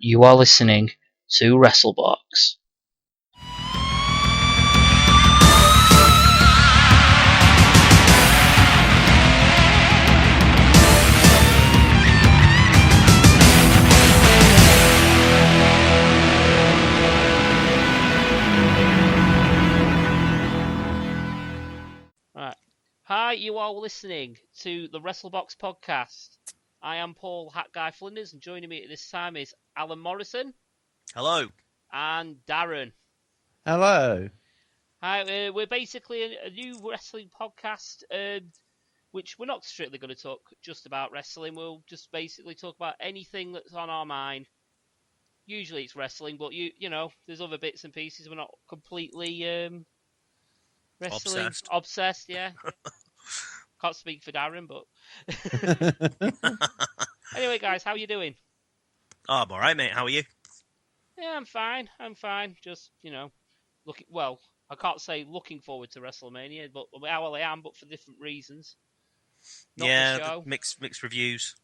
You are listening to Wrestlebox. Right. Hi, you are listening to the Wrestlebox podcast. I am Paul, Hat Guy Flinders, and joining me at this time is Alan Morrison. Hello. And Darren. Hello. Hi, we're basically a new wrestling podcast, which we're not strictly going to talk just about wrestling. We'll just basically talk about anything that's on our mind. Usually it's wrestling, but you know, there's other bits and pieces. We're not completely wrestling obsessed, yeah. Can't speak for Darren, but anyway, guys, how you doing? Oh, I'm all right, mate. How are you? Yeah, I'm fine. Just, you know, I can't say looking forward to Wrestlemania, but well, I am, but for different reasons. Not the show. Mixed reviews.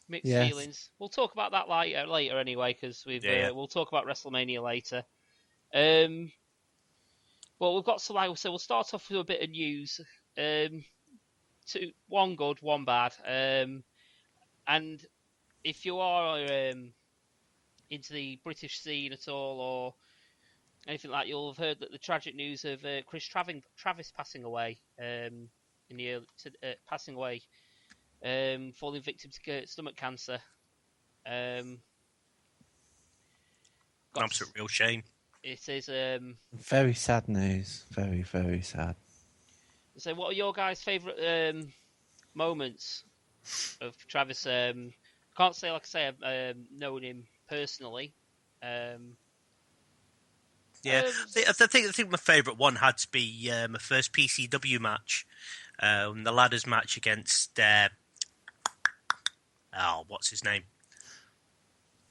Mixed feelings. We'll talk about that later anyway, because we'll talk about Wrestlemania later. Well, we've got some, so we'll start off with a bit of news. One good, one bad. And if you are into the British scene at all, or anything like that, you'll have heard that the tragic news of Kris Travis passing away, falling victim to stomach cancer. An absolute real shame. It is very sad news. Very, very sad. So, what are your guys' favourite moments of Travis? Can't say, like I say, I've known him personally. I think my favourite one had to be my first PCW match, the ladders match against what's his name?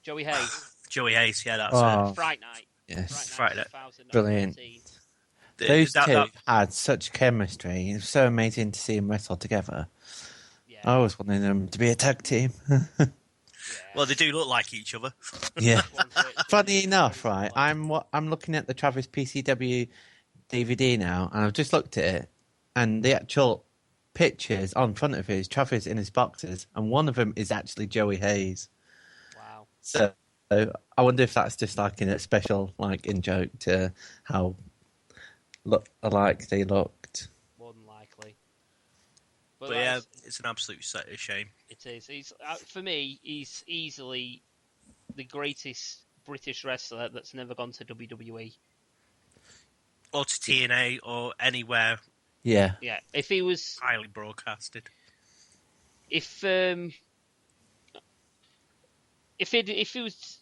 Joey Hayes. Joey Hayes, yeah, that's it. Fright Night. Yes, Fright Night. Brilliant. Those two had such chemistry. It was so amazing to see them wrestle together. Yeah. I always wanted them to be a tag team. Well, they do look like each other. Yeah. Funny enough, right? I'm looking at the Travis PCW DVD now, and I've just looked at it, and the actual pictures on front of it is Travis in his boxers, and one of them is actually Joey Hayes. Wow. So I wonder if that's just like in a special, like in joke to how alike they looked. More than likely. But yeah, it's an absolute shame. It is. For me, he's easily the greatest British wrestler that's never gone to WWE. Or to TNA or anywhere. Yeah. Yeah. If he was highly broadcasted. If he was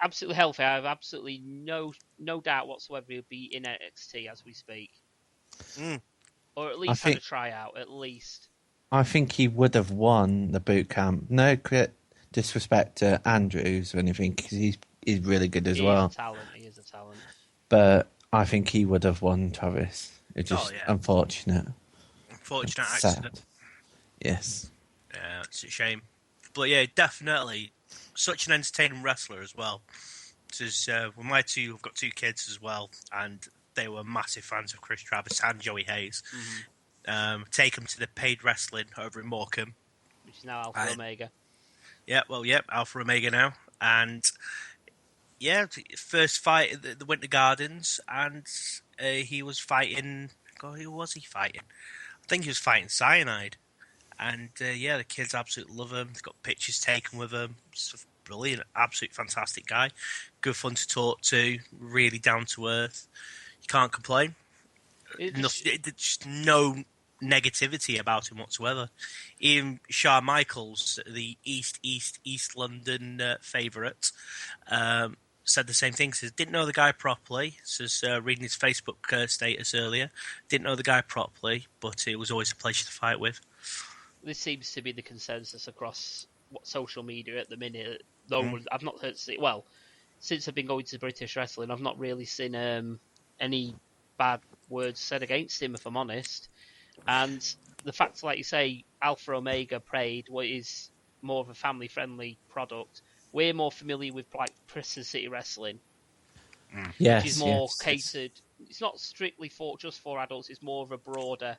absolutely healthy, I have absolutely no doubt whatsoever he'll be in NXT as we speak. Or at least had a tryout, at least. I think he would have won the boot camp. No disrespect to Andrews or anything, because he's really good as well. He is a talent. But I think he would have won Travis. It's just unfortunate. Unfortunate accident. Sad. Yes. Yeah, it's a shame. But yeah, definitely such an entertaining wrestler as well. Because I've got two kids as well, and they were massive fans of Kris Travis and Joey Hayes. Mm-hmm. Take them to the paid wrestling over in Morecambe, which is now Alpha Omega. Alpha Omega now, and first fight at the Winter Gardens, and he was fighting. God, who was he fighting? I think he was fighting Cyanide. And the kids absolutely love him. They've got pictures taken with him. It's brilliant, absolute fantastic guy. Good fun to talk to. Really down to earth. You can't complain. Just no negativity about him whatsoever. Even Shawn Michaels, the East London favourite, said the same thing. Says didn't know the guy properly. Says reading his Facebook status earlier, didn't know the guy properly, but it was always a pleasure to fight with. This seems to be the consensus across social media at the minute. Though I've not heard since I've been going to British wrestling, I've not really seen any bad words said against him, if I'm honest. And the fact, like you say, Alpha Omega Parade, what is more of a family-friendly product, we're more familiar with like Preston City Wrestling, Yes, which is more yes. catered. It's not strictly just for adults. It's more of a broader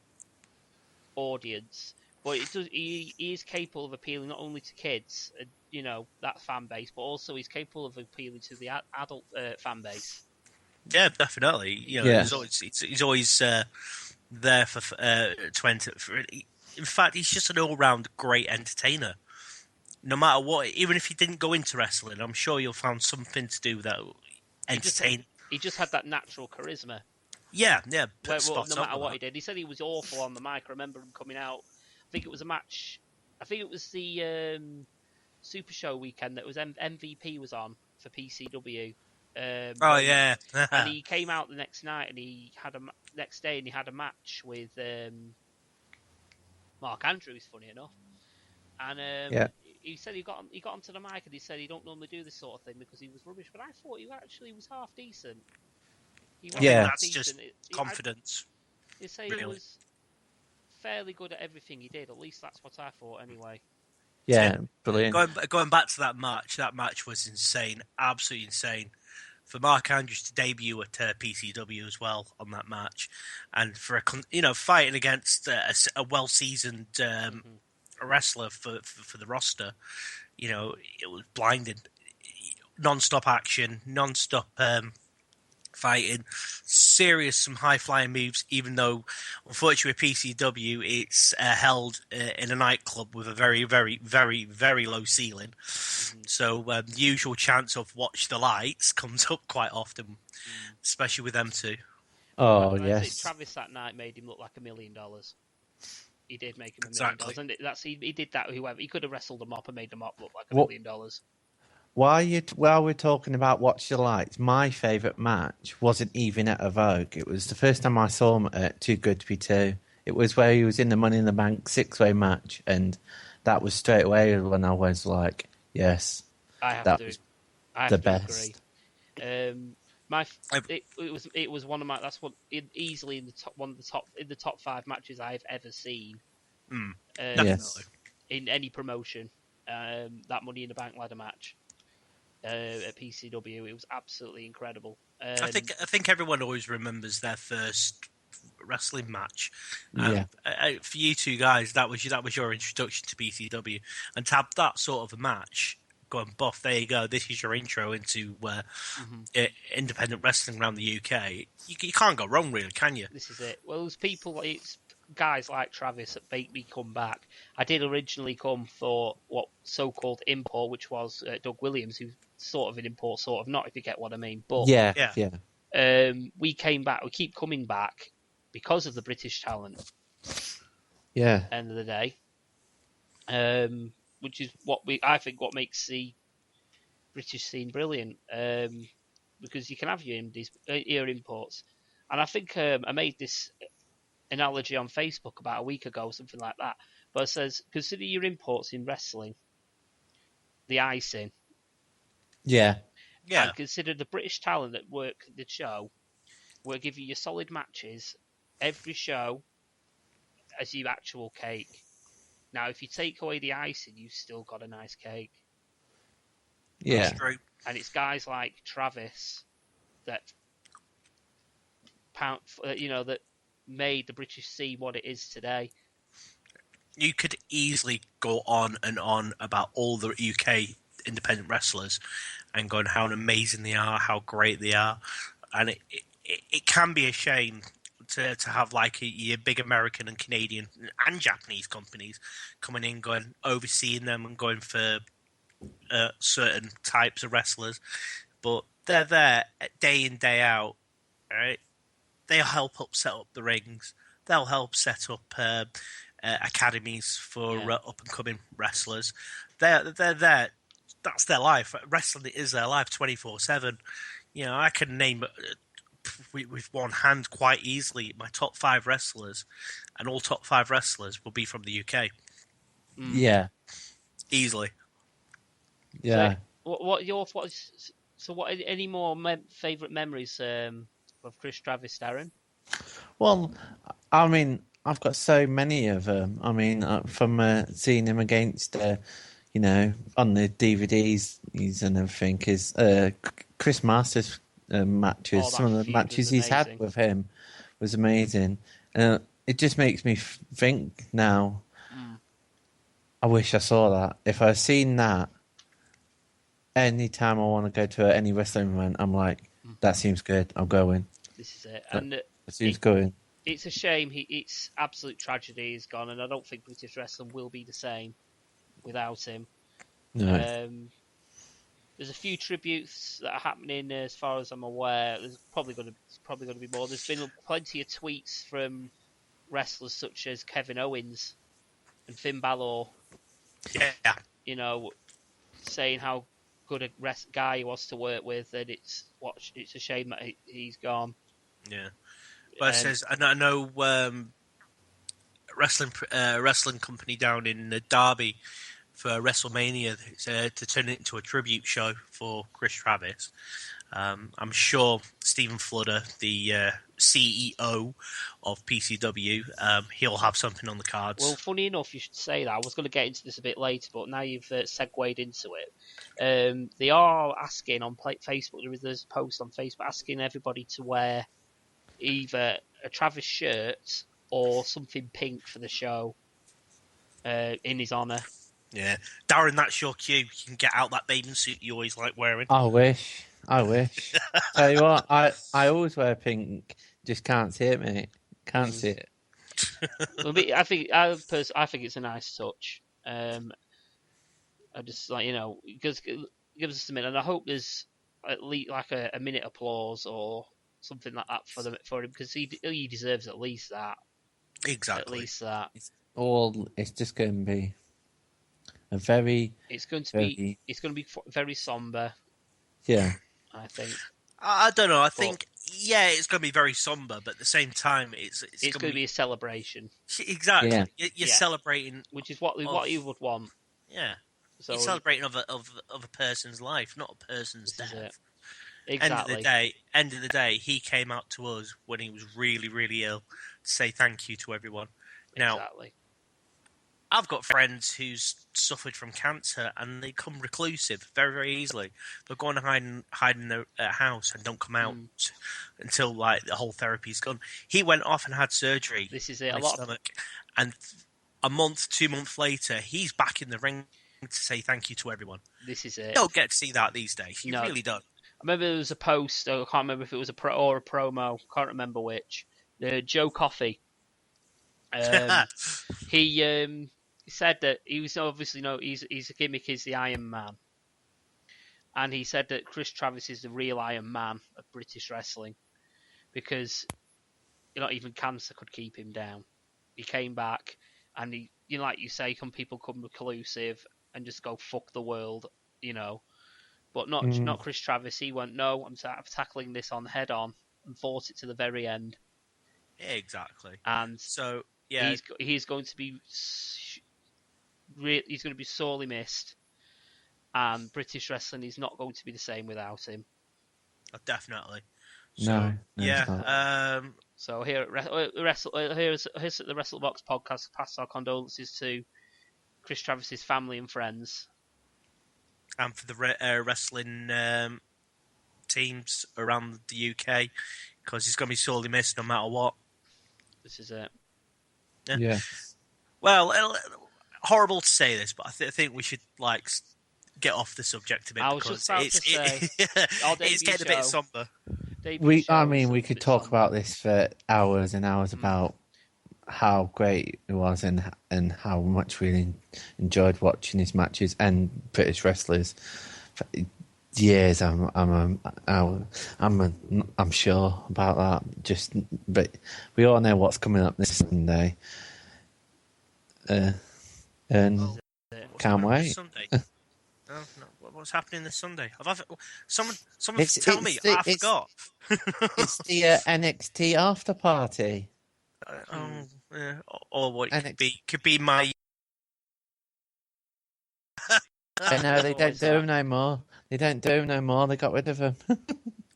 audience. But he is capable of appealing not only to kids, that fan base, but also he's capable of appealing to the adult fan base. Yeah, definitely. Yeah. He's always there for 20. In fact, he's just an all-round great entertainer. No matter what, even if he didn't go into wrestling, I'm sure you'll find something to do that will entertain. He just had that natural charisma. Yeah. No matter what he did. He said he was awful on the mic. I remember him coming out. I think it was a match. I think it was the Super Show weekend that was MVP was on for PCW. Yeah. And he came out the next night and he had a match with Mark Andrews, funny enough. And he said he got onto the mic and he said he don't normally do this sort of thing because he was rubbish. But I thought he actually was half decent. That's just confidence. He say he was fairly good at everything he did. At least that's what I thought, anyway. Yeah, brilliant. Going back to that match was insane, absolutely insane. For Mark Andrews to debut at PCW as well on that match, and for fighting against a well-seasoned wrestler for the roster, it was blinding. Non-stop action, non-stop fighting, some high-flying moves, even though, unfortunately, with PCW, it's held in a nightclub with a very, very, very, very low ceiling. So the usual chance of watch the lights comes up quite often, especially with them two. Oh, yes. Travis that night made him look like $1 million. He did make him $1 million. And he did that, whoever. He could have wrestled them up and made them up look like $1 million. While we're talking about Watch the Lights, my favourite match wasn't even at a Vogue. It was the first time I saw him at Too Good to Be True. It was where he was in the Money in the Bank 6-way match, and that was straight away when I was like, yes, that was the best. Agree. It was one of my easily in the top 5 matches I've ever seen. Yes. In any promotion, that Money in the Bank ladder match. At PCW, it was absolutely incredible. I think everyone always remembers their first wrestling match. For you two guys, that was your introduction to PCW, and to have that sort of a match, going buff. There you go. This is your intro into independent wrestling around the UK. You can't go wrong, really, can you? This is it. Well, there's it's guys like Travis that make me come back. I did originally come for what so-called import, which was Doug Williams, who's sort of an import, sort of not, if you get what I mean. But we came back. We keep coming back because of the British talent. Yeah. End of the day, which is what makes the British scene brilliant. Because you can have your imports, and I think I made this analogy on Facebook about a week ago, something like that. But it says, consider your imports in wrestling, the icing. Yeah. And consider the British talent that work the show will give you your solid matches every show as your actual cake. Now, if you take away the icing, you've still got a nice cake. Yeah. That's true. And it's guys like Travis that that made the British scene what it is today. You could easily go on and on about all the UK independent wrestlers and going how amazing they are, how great they are, and it can be a shame to have like your big American and Canadian and Japanese companies coming in, going overseeing them and going for certain types of wrestlers, but they're there day in, day out, right? They'll help set up the rings. They'll help set up academies for up and coming wrestlers. They're there. That's their life. Wrestling is their life 24/7. I can name with one hand quite easily my top 5 wrestlers, and all top 5 wrestlers will be from the UK. Yeah. Easily. Yeah. So what any more favourite memories of Kris Travis, Darren? Well, I mean, I've got so many of them. I mean, from seeing him against, on the DVDs and everything is Chris Masters matches. Oh, that Some of the feud matches was he's had amazing. with him was amazing. It just makes me think now. I wish I saw that. If I'd seen that, anytime I want to go to any wrestling event, I'm like, that seems good. I'm going. This is it. And It seems good. it's a shame. It's absolute tragedy he's gone, and I don't think British wrestling will be the same without him. No. There's a few tributes that are happening, as far as I'm aware. There's probably going to be more. There's been plenty of tweets from wrestlers such as Kevin Owens and Finn Balor. Yeah. Saying how good a guy he was to work with, and it's a shame that he's gone. Yeah. But it says, I know wrestling company down in Derby for Wrestlemania to turn it into a tribute show for Kris Travis. I'm sure Stephen Fludder, the CEO of PCW, he'll have something on the cards. Well, funny enough, you should say that. I was going to get into this a bit later, but now you've segued into it. They are asking on Facebook, there's a post on Facebook asking everybody to wear either a Travis shirt or something pink for the show in his honour. Yeah. Darren, that's your cue. You can get out that bathing suit you always like wearing. I wish. Tell you what, I always wear pink. Just can't see it, mate. Can't see it. Well, I think it's a nice touch. I just because it gives us a minute, and I hope there's at least like a minute applause or something like that for him, because he deserves at least that. Exactly. At least that. It's just going to be a very. It's going to be very somber. Yeah. I think. I don't know. I think it's going to be very somber, but at the same time, it's going to be a celebration. Exactly. Yeah. You're celebrating, which is what you would want. Yeah. So you're celebrating of a person's life, not a person's death. Exactly. End of the day, he came out to us when he was really, really ill to say thank you to everyone. Now, exactly. I've got friends who's suffered from cancer and they become reclusive very, very easily. They'll go and hide in their house and don't come out until like the whole therapy's gone. He went off and had surgery. This is it. On his stomach, and a month, 2 months later, he's back in the ring to say thank you to everyone. This is it. You don't get to see that these days. You really don't. I remember there was a post. I can't remember if it was a promo. Can't remember which. Joe Coffey. He said that he was obviously his gimmick is the Iron Man, and he said that Kris Travis is the real Iron Man of British wrestling, because not even cancer could keep him down. He came back, and he, like you say, some people come reclusive and just go fuck the world, but not Kris Travis. He went, no, I'm tackling this head on, and fought it to the very end. Yeah, exactly. And so yeah, he's going to be sorely missed, and British wrestling is not going to be the same without him. Definitely. So, no. So here at the Wrestlebox podcast, pass our condolences to Kris Travis's family and friends, and for the wrestling teams around the UK, because he's going to be sorely missed no matter what. This is it. Yeah. Well, horrible to say this, but I think we should get off the subject a bit. I was just about to say, it's getting a bit somber. We could talk about this for hours and hours about how great it was and how much we enjoyed watching his matches and British wrestlers. For years, I'm sure about that. But we all know what's coming up this Sunday, and can't wait. Sunday? No, what's happening this Sunday? Someone tell me. I forgot. It's the NXT after party. Or what it could be my. I know they don't do them no more. They got rid of them.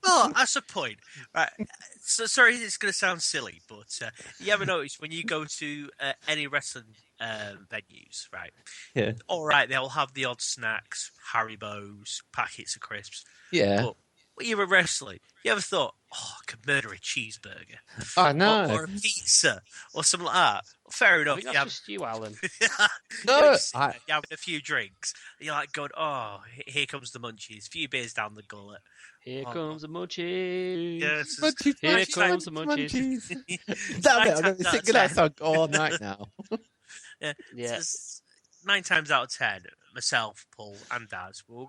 Oh, that's a point. Right. So sorry, it's going to sound silly, but you ever notice when you go to any wrestling venues, right? Yeah. All right, they'll have the odd snacks, Haribo's, packets of crisps. Yeah. But when you're a wrestler, you ever thought, oh, I could murder a cheeseburger? I know. Or a pizza, or something like that. Fair I enough. think that's just you, Alan. No, you're having a few drinks. And you're like going, oh, here comes the munchies. A few beers down the gullet. Here comes the munchies. Yes, Munchies, Here munchies, comes the munchies. munchies. Damn it, I'm going to be singing that song all night now. Yeah. Yeah. It's 9 times out of 10, myself, Paul, and Daz, we'll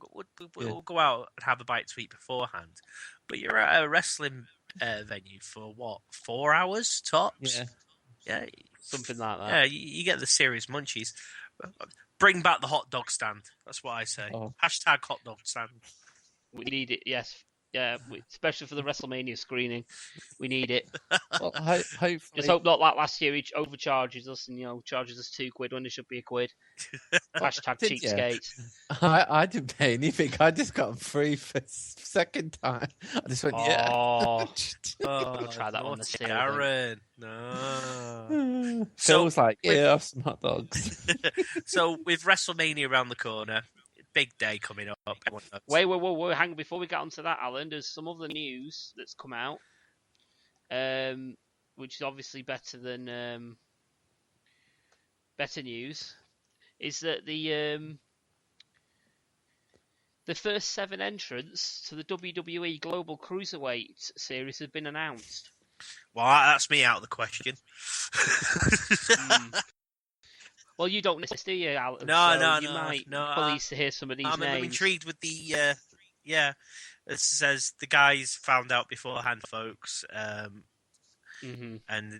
go out and have a bite to eat beforehand. But you're at a wrestling venue for what, 4 hours tops? Yeah. Yeah, Something like that. yeah. You get the serious munchies. Bring back the hot dog stand. That's what I say. Oh. Hashtag hot dog stand. We need it, yes. Yeah, especially for the WrestleMania screening. We need it. Well, hopefully. Just hope not like last year, he overcharges us and, charges us £2 when it should be £1. Hashtag Did ya? cheapskates. I didn't pay anything. I just got them free for second time. I just went, yeah. Oh, Oh, try that one this year, Darren. No. Feels like, yeah, have some hot dogs. So with WrestleMania around the corner, big day coming up. Everyone knows. wait, hang on. Before we get onto that, Alan, there's some other news that's come out, which is obviously better than better news. Is that the first 7 entrants to the WWE Global Cruiserweight Series have been announced. Well, that's me out of the question. Well, you don't listen, do you, Alan? No, So no, you no, might no, be pleased to hear some of these I'm names. intrigued with the, yeah. It says the guys found out beforehand, folks, and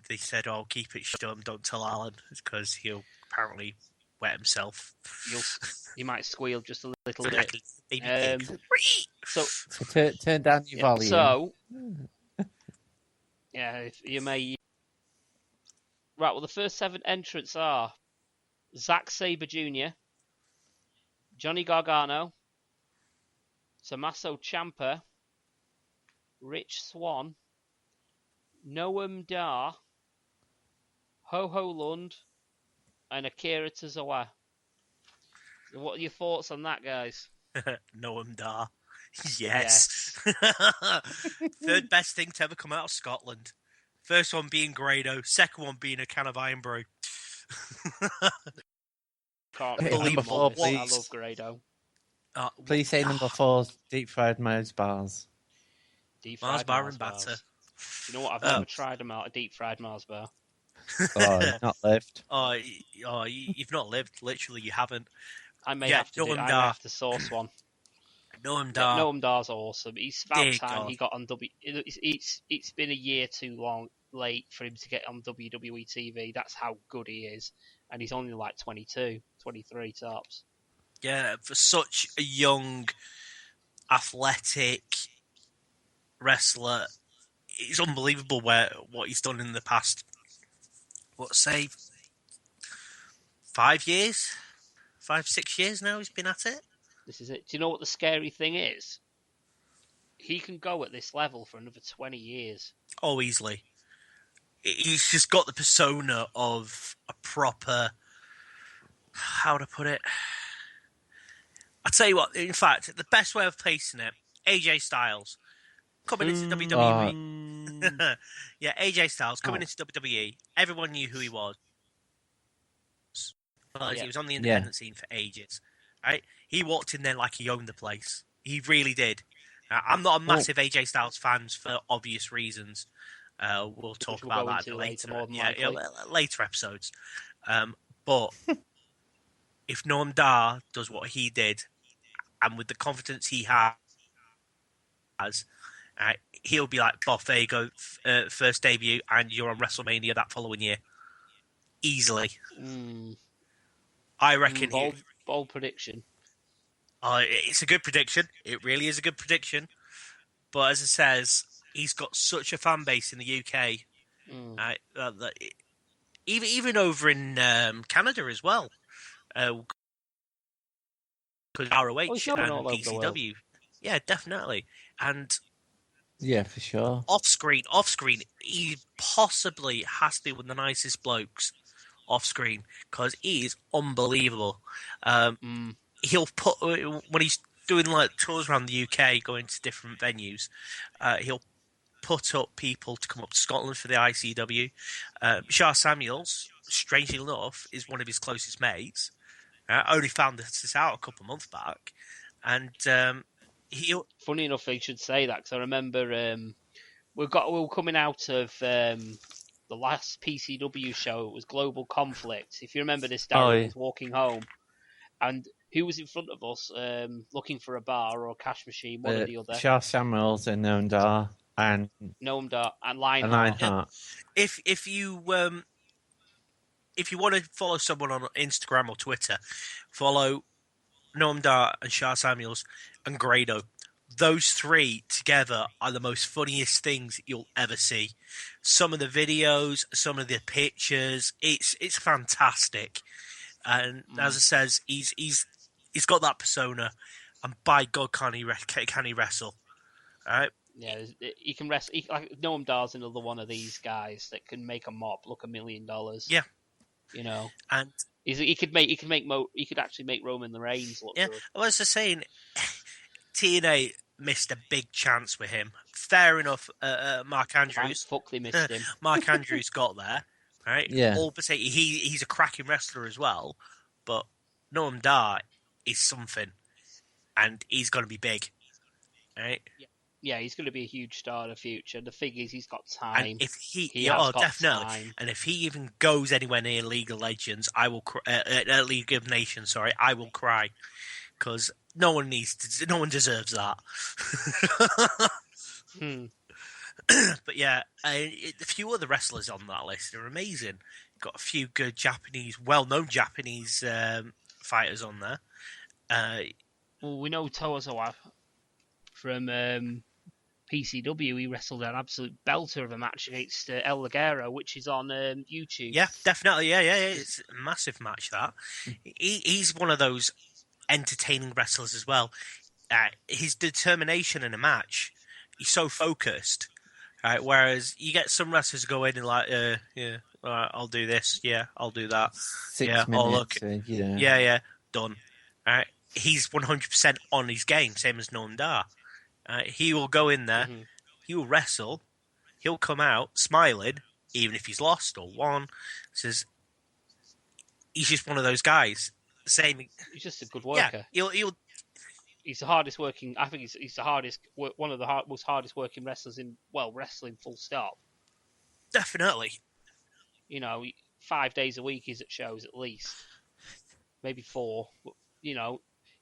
they said, "Oh, keep it shut, don't tell Alan," because he'll apparently wet himself. You might squeal just a little bit. Baby pig. So Turn down your volume. So, yeah, if you may. Right, well, the first 7 entrants are Zack Sabre Jr., Johnny Gargano, Tommaso Ciampa, Rich Swann, Noam Dar, Ho-Ho Lund, and Akira Tozawa. What are your thoughts on that, guys? Noam Dar. Yes. Third best thing to ever come out of Scotland. First one being Grado, second one being a can of Iron Brew. Can't Hey, believe number 4, I please. love Grado. Please say number 4, deep fried Mars bars. Deep Mars fried bar Mars and batter. bars. You know what? I've never tried them out, a deep fried Mars bar. Oh, not lived. You've not lived. Literally, you haven't. I may Yeah, have to. I may have to source one. Noam Dar. Noam Dar's awesome. It's about Dear time God. he got on It's been a year too late for him to get on WWE TV. That's how good he is, and he's only like 22, 23 tops. Yeah, for such a young, athletic wrestler, it's unbelievable what he's done in the past. What, say, 5 years? 5-6 years now he's been at it? This is it. Do you know what the scary thing is? He can go at this level for another 20 years. Oh, easily. He's just got the persona of a proper... How would I put it? I'll tell you what, in fact, the best way of placing it, AJ Styles coming into WWE. Yeah, AJ Styles coming into WWE. Everyone knew who he was. He was on the independent scene for ages. Right? He walked in there like he owned the place. He really did. I'm not a massive AJ Styles fan for obvious reasons. We'll talk about that later. Later episodes. But if Noam Dar does what he did, and with the confidence he has, he'll be like, "Boff, there you go, first debut, and you're on WrestleMania that following year, easily." I reckon. Bold prediction. It's a good prediction. It really is a good prediction. But as it says, he's got such a fan base in the UK. That even over in Canada as well. Because ROH and PCW. Yeah, definitely. And Yeah, for sure. Off screen, he possibly has to be one of the nicest blokes off screen because he is unbelievable. He'll put when he's doing like tours around the UK, going to different venues. He'll put up people to come up to Scotland for the ICW. Shah Samuels, strangely enough, is one of his closest mates. I only found this out a couple of months back, and funny enough, they should say that because I remember we were coming out of the last PCW show. It was Global Conflict. If you remember this, Darren was walking home, and who was in front of us looking for a bar or a cash machine, one or the other. Shah Samuels and Noam Dar and Lionheart. Yeah. If you want to follow someone on Instagram or Twitter, follow Noam Dar and Shah Samuels and Grado. Those three together are the most funniest things you'll ever see. Some of the videos, some of the pictures, it's fantastic. And as it says, he's got that persona, and by God, can he wrestle? All right. Yeah, he can wrestle. Like Noam Dar's another one of these guys that can make a mop look $1 million. Yeah, you know, and he could actually make Roman Reigns look good. I was just saying, TNA missed a big chance with him. Fair enough, Mark Andrews. Fuck, they missed him. Mark Andrews got there, right? Yeah. All but say he's a cracking wrestler as well, but Noam Dar is something, and he's going to be big, right? Yeah, he's going to be a huge star in the future. The thing is, he's got time. And if he definitely. Time. And if he even goes anywhere near League of Legends, I will League of Nations. Sorry, I will cry because no one deserves that. But yeah, a few other wrestlers on that list are amazing. Got a few good well-known Japanese fighters on there. Well, we know Tozawa from PCW. He wrestled an absolute belter of a match against El Ligero, which is on YouTube. Yeah, definitely. Yeah. It's a massive match, that. He's one of those entertaining wrestlers as well. His determination in a match, he's so focused. Right, whereas you get some wrestlers go in and like, all right, I'll do this, yeah, I'll do that. 6 minutes, yeah, done. All right, he's 100% on his game, same as Noam Dar. He will go in there, he will wrestle, he'll come out smiling, even if he's lost or won. Says he's just one of those guys. He's just a good worker. Yeah, he'll he's the hardest working. I think he's the hardest, one of the most hardest working wrestlers in wrestling. Full stop. Definitely. 5 days a week he's at shows at least, maybe 4.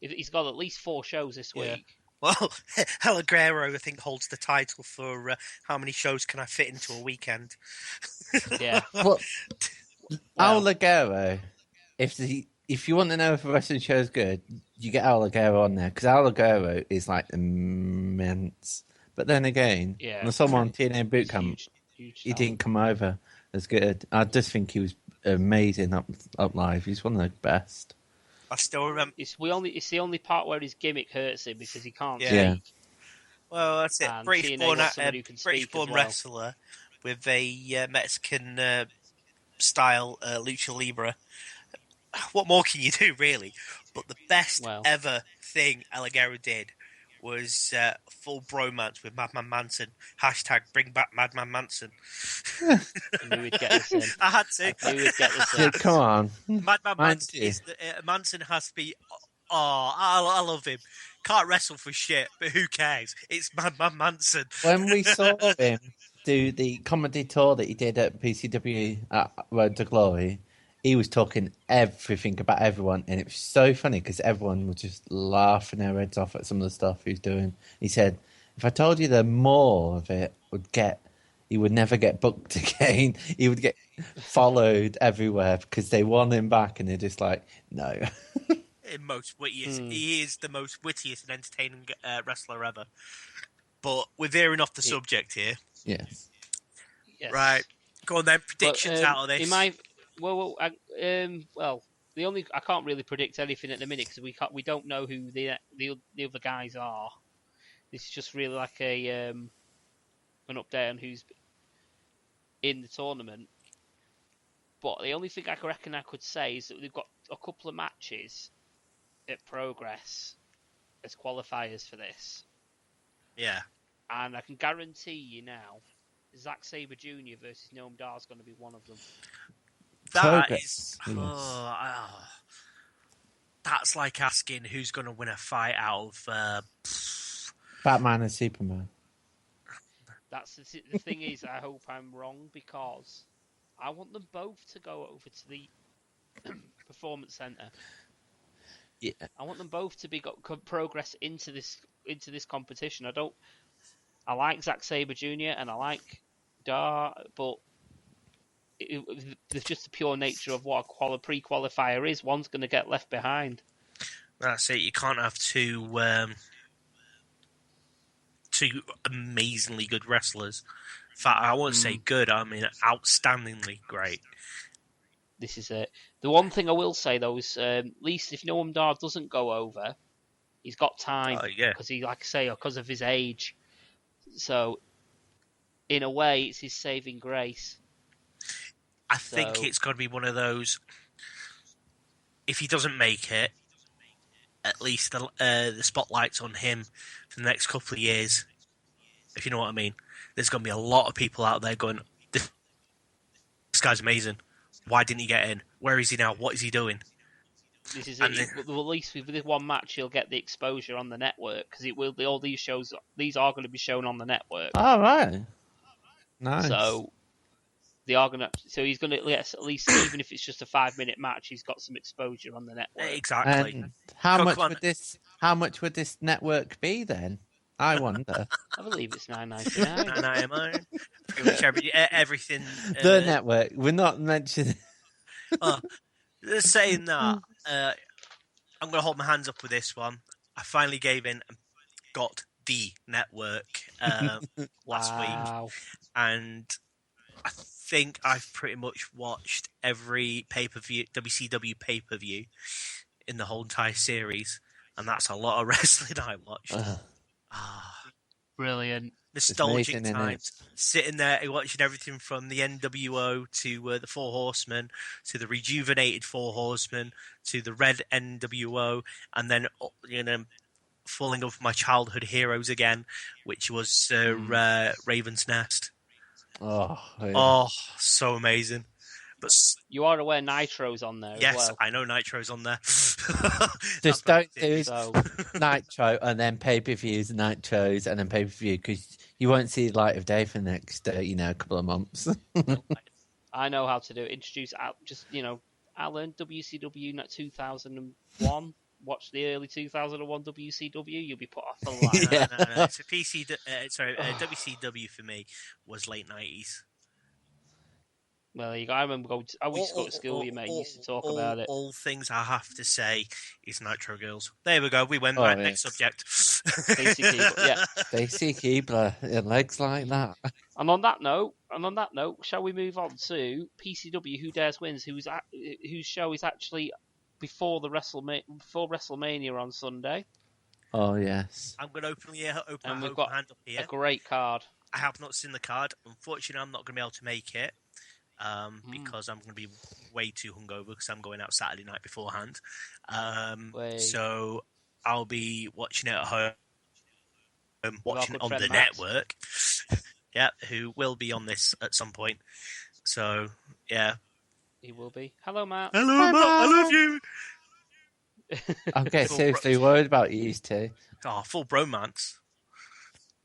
He's got at least 4 shows this week. Well, El Guerrero, I think, holds the title for how many shows can I fit into a weekend. Yeah. El Guerrero, if you want to know if a wrestling show is good, you get El Ligero on there, because El Ligero is like immense. But then again, when I saw him on TNA Bootcamp, he didn't come over as good. I just think he was amazing up live. He's one of the best. I still remember. It's the only part where his gimmick hurts him because he can't speak. Yeah. Well, that's it. And British-born wrestler with a Mexican style lucha libre. What more can you do, really? But the best ever thing El Ligero did was full bromance with Madman Manson. # bring back Madman Manson. I knew we'd get this in. I had to. I knew we'd get this in. Come on. Madman Manson, Manson has to be... Oh, I love him. Can't wrestle for shit, but who cares? It's Madman Manson. When we saw him do the comedy tour that he did at PCW at Road to Glory, he was talking everything about everyone, and it was so funny because everyone was just laughing their heads off at some of the stuff he was doing. He said, if I told you that more of it he would never get booked again. He would get followed everywhere because they want him back, and they're just like, no. He is the most wittiest and entertaining wrestler ever. But we're veering off the subject here. Yes. Right. Go on then, predictions out of this. I can't really predict anything at the minute because we don't know who the other guys are. This is just really like a an update on who's in the tournament. But the only thing I reckon I could say is that they've got a couple of matches at Progress as qualifiers for this. Yeah. And I can guarantee you now, Zack Sabre Jr. versus Noam Dar is going to be one of them. That is... Yes. That's like asking who's going to win a fight out of... Batman and Superman. That's the thing is, I hope I'm wrong, because I want them both to go over to the Performance Center. Yeah. I want them both to be progress into this competition. I like Zack Sabre Jr. and I like Dar, but there's just the pure nature of what a pre-qualifier is. One's going to get left behind. That's it. You can't have two amazingly good wrestlers. In fact, I won't say good. I mean, outstandingly great. This is it. The one thing I will say though is, at least if Noam Dar doesn't go over, he's got time because he, like I say, because of his age. So, in a way, it's his saving grace. I think it's got to be one of those. If he doesn't make it, at least the spotlight's on him for the next couple of years. If you know what I mean. There's going to be a lot of people out there going, this guy's amazing. Why didn't he get in? Where is he now? What is he doing? This is it. Well, at least with this one match, he'll get the exposure on the network, because it will. All these shows, these are going to be shown on the network. Oh, right. Nice. So they are going to. So he's going to get at least, even if it's just a 5-minute match, he's got some exposure on the network. Exactly. And how much would this network be then? I wonder. I believe it's $9.99. $9.99. Pretty much everything. The network. We're not mentioning. Saying that, I'm going to hold my hands up with this one. I finally gave in and got the network last week. And I think I've pretty much watched every pay-per-view, WCW pay-per-view in the whole entire series. And that's a lot of wrestling I watched. Brilliant. Nostalgic times. Sitting there watching everything from the NWO to the Four Horsemen to the rejuvenated Four Horsemen to the Red NWO, and then falling over my childhood heroes again, which was Raven's Nest. Oh, yeah. Oh, so amazing. But you are aware Nitro's on there yes, as well. I know Nitro's on there. Just don't do Nitro and then pay-per-views, Nitros and then pay-per-view, because you won't see the light of day for the next, couple of months. I know how to do it. Introduce, Alan, WCW 2001. Watch the early 2001 WCW. You'll be put off the line. No. It's a WCW for me was late 90s. Well, I remember I used to go to school with you, mate. You used to talk about it. All things I have to say is Nitro Girls. There we go. We went next subject. Stacy Keibler, yeah. Stacy Keibler, legs like that. And on that note, shall we move on to PCW Who Dares Wins, whose show is actually before WrestleMania on Sunday. Oh yes. I'm going to open and we've my got hand up here. A great card. I have not seen the card. Unfortunately, I'm not going to be able to make it. Because I'm going to be way too hungover because I'm going out Saturday night beforehand. So I'll be watching it at home, watching it on the network. Yeah, who will be on this at some point. So, yeah. He will be. Hello, Matt. Hello, Matt. I love you. I'm getting seriously worried about you two. Oh, full bromance.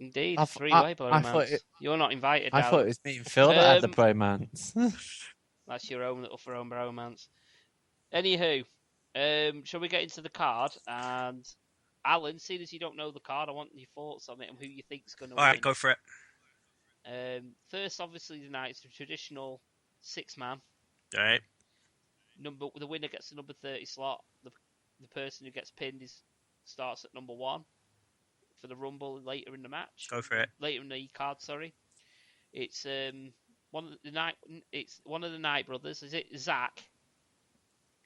Indeed, three-way bromance. You're not invited. I thought it was me and Phil that had the bromance. That's your own little bromance. Anywho, shall we get into the card? And Alan, seeing as you don't know the card, I want your thoughts on it and who you think's going to win. All right, go for it. First, obviously, tonight it's the traditional 6-man. All right. The winner gets the number 30 slot. The person who gets pinned starts at number 1. For the Rumble later in the match. Go for it. Later in the card, sorry. It's one of the Knight brothers. Is it Zach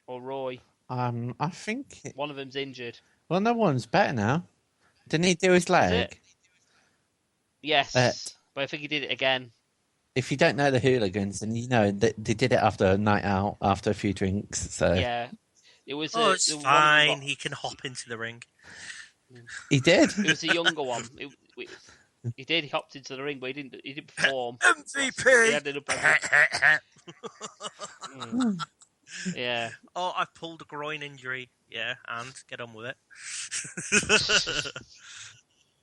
or Roy? I think one of them's injured. Well, no one's better now. Didn't he do his leg? Yes, But I think he did it again. If you don't know the Hooligans, then you know that they did it after a night out, after a few drinks. So Yeah. It was. It's fine. He can hop into the ring. he did. It was a younger one. He did. He hopped into the ring, but he didn't perform. MVP. He ended up. Yeah. Oh, I pulled a groin injury. Yeah, and get on with it.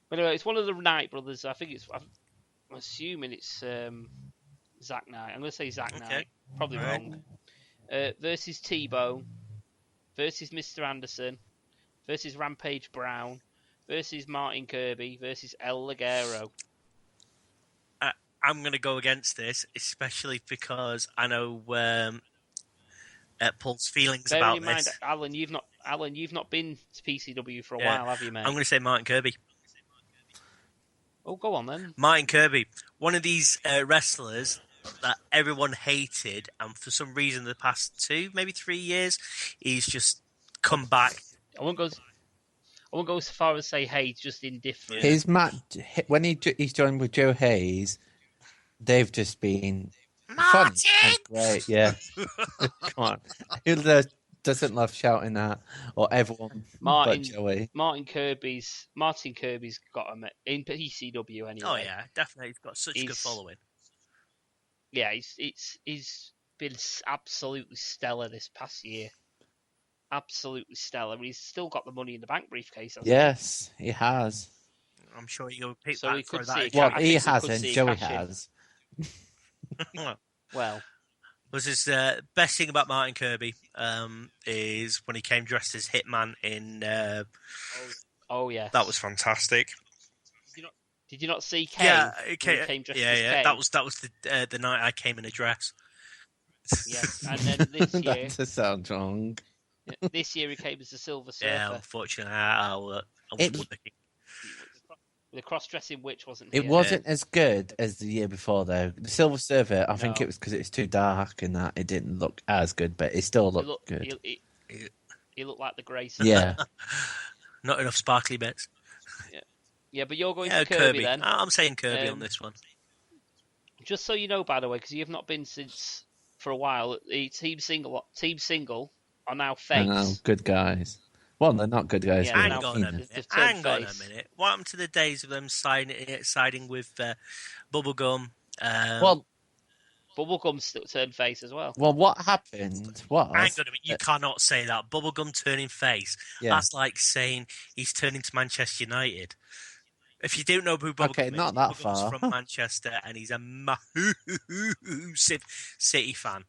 But anyway, it's one of the Knight brothers. I think it's. I'm assuming it's Zack Knight. I'm going to say Zack Knight. Probably wrong. Versus T-Bone. Versus Mr. Anderson. Versus Rampage Brown. Versus Martin Kirby. Versus El Ligero. I'm going to go against this, especially because I know Paul's feelings about this. Alan, you've not been to PCW for a while, have you, mate? I'm going to say Martin Kirby. Oh, go on then. Martin Kirby, one of these wrestlers that everyone hated, and for some reason the past 2, maybe 3 years, he's just come back. I won't go so far as say hate, just indifferent. His match when he's joined with Joe Hayes, they've just been fun and great. Yeah, come on, who doesn't love shouting that, or everyone but Joey? Martin Kirby's got him in PCW anyway. Oh yeah, definitely. He's got such a good following. Yeah, he's been absolutely stellar this past year. Absolutely stellar. He's still got the Money in the Bank briefcase. Yes, he has. I'm sure you'll pick so that for that. Well, he hasn't. Joey has. Well. Was his best thing about Martin Kirby is when he came dressed as Hitman in. Oh yeah, that was fantastic. Did you not see Kane? Yeah, came dressed as Kane? That was the night I came in a dress. Yes, and then this year. That does sound wrong. This year he came as the Silver Surfer. Yeah, unfortunately, I was the cross-dressing witch wasn't here. It wasn't as good as the year before, though. The Silver Surfer, I think it was because it was too dark and that it didn't look as good, but it still looked good. He looked like the Grace. Yeah. Not enough sparkly bits. Yeah, but you're going to Kirby then. I'm saying Kirby on this one. Just so you know, by the way, because you have not been for a while, the Team Single are now face. I know, good guys. Well, they're not good guys. Hang on a minute. What happened to the days of them siding with Bubblegum? Bubblegum still turned face as well. Well, what happened was... Hang on a minute. You cannot say that. Bubblegum turning face. Yeah. That's like saying he's turning to Manchester United. If you don't know who Bubblegum is, not that Bubblegum's far. from Manchester, and he's a massive City fan.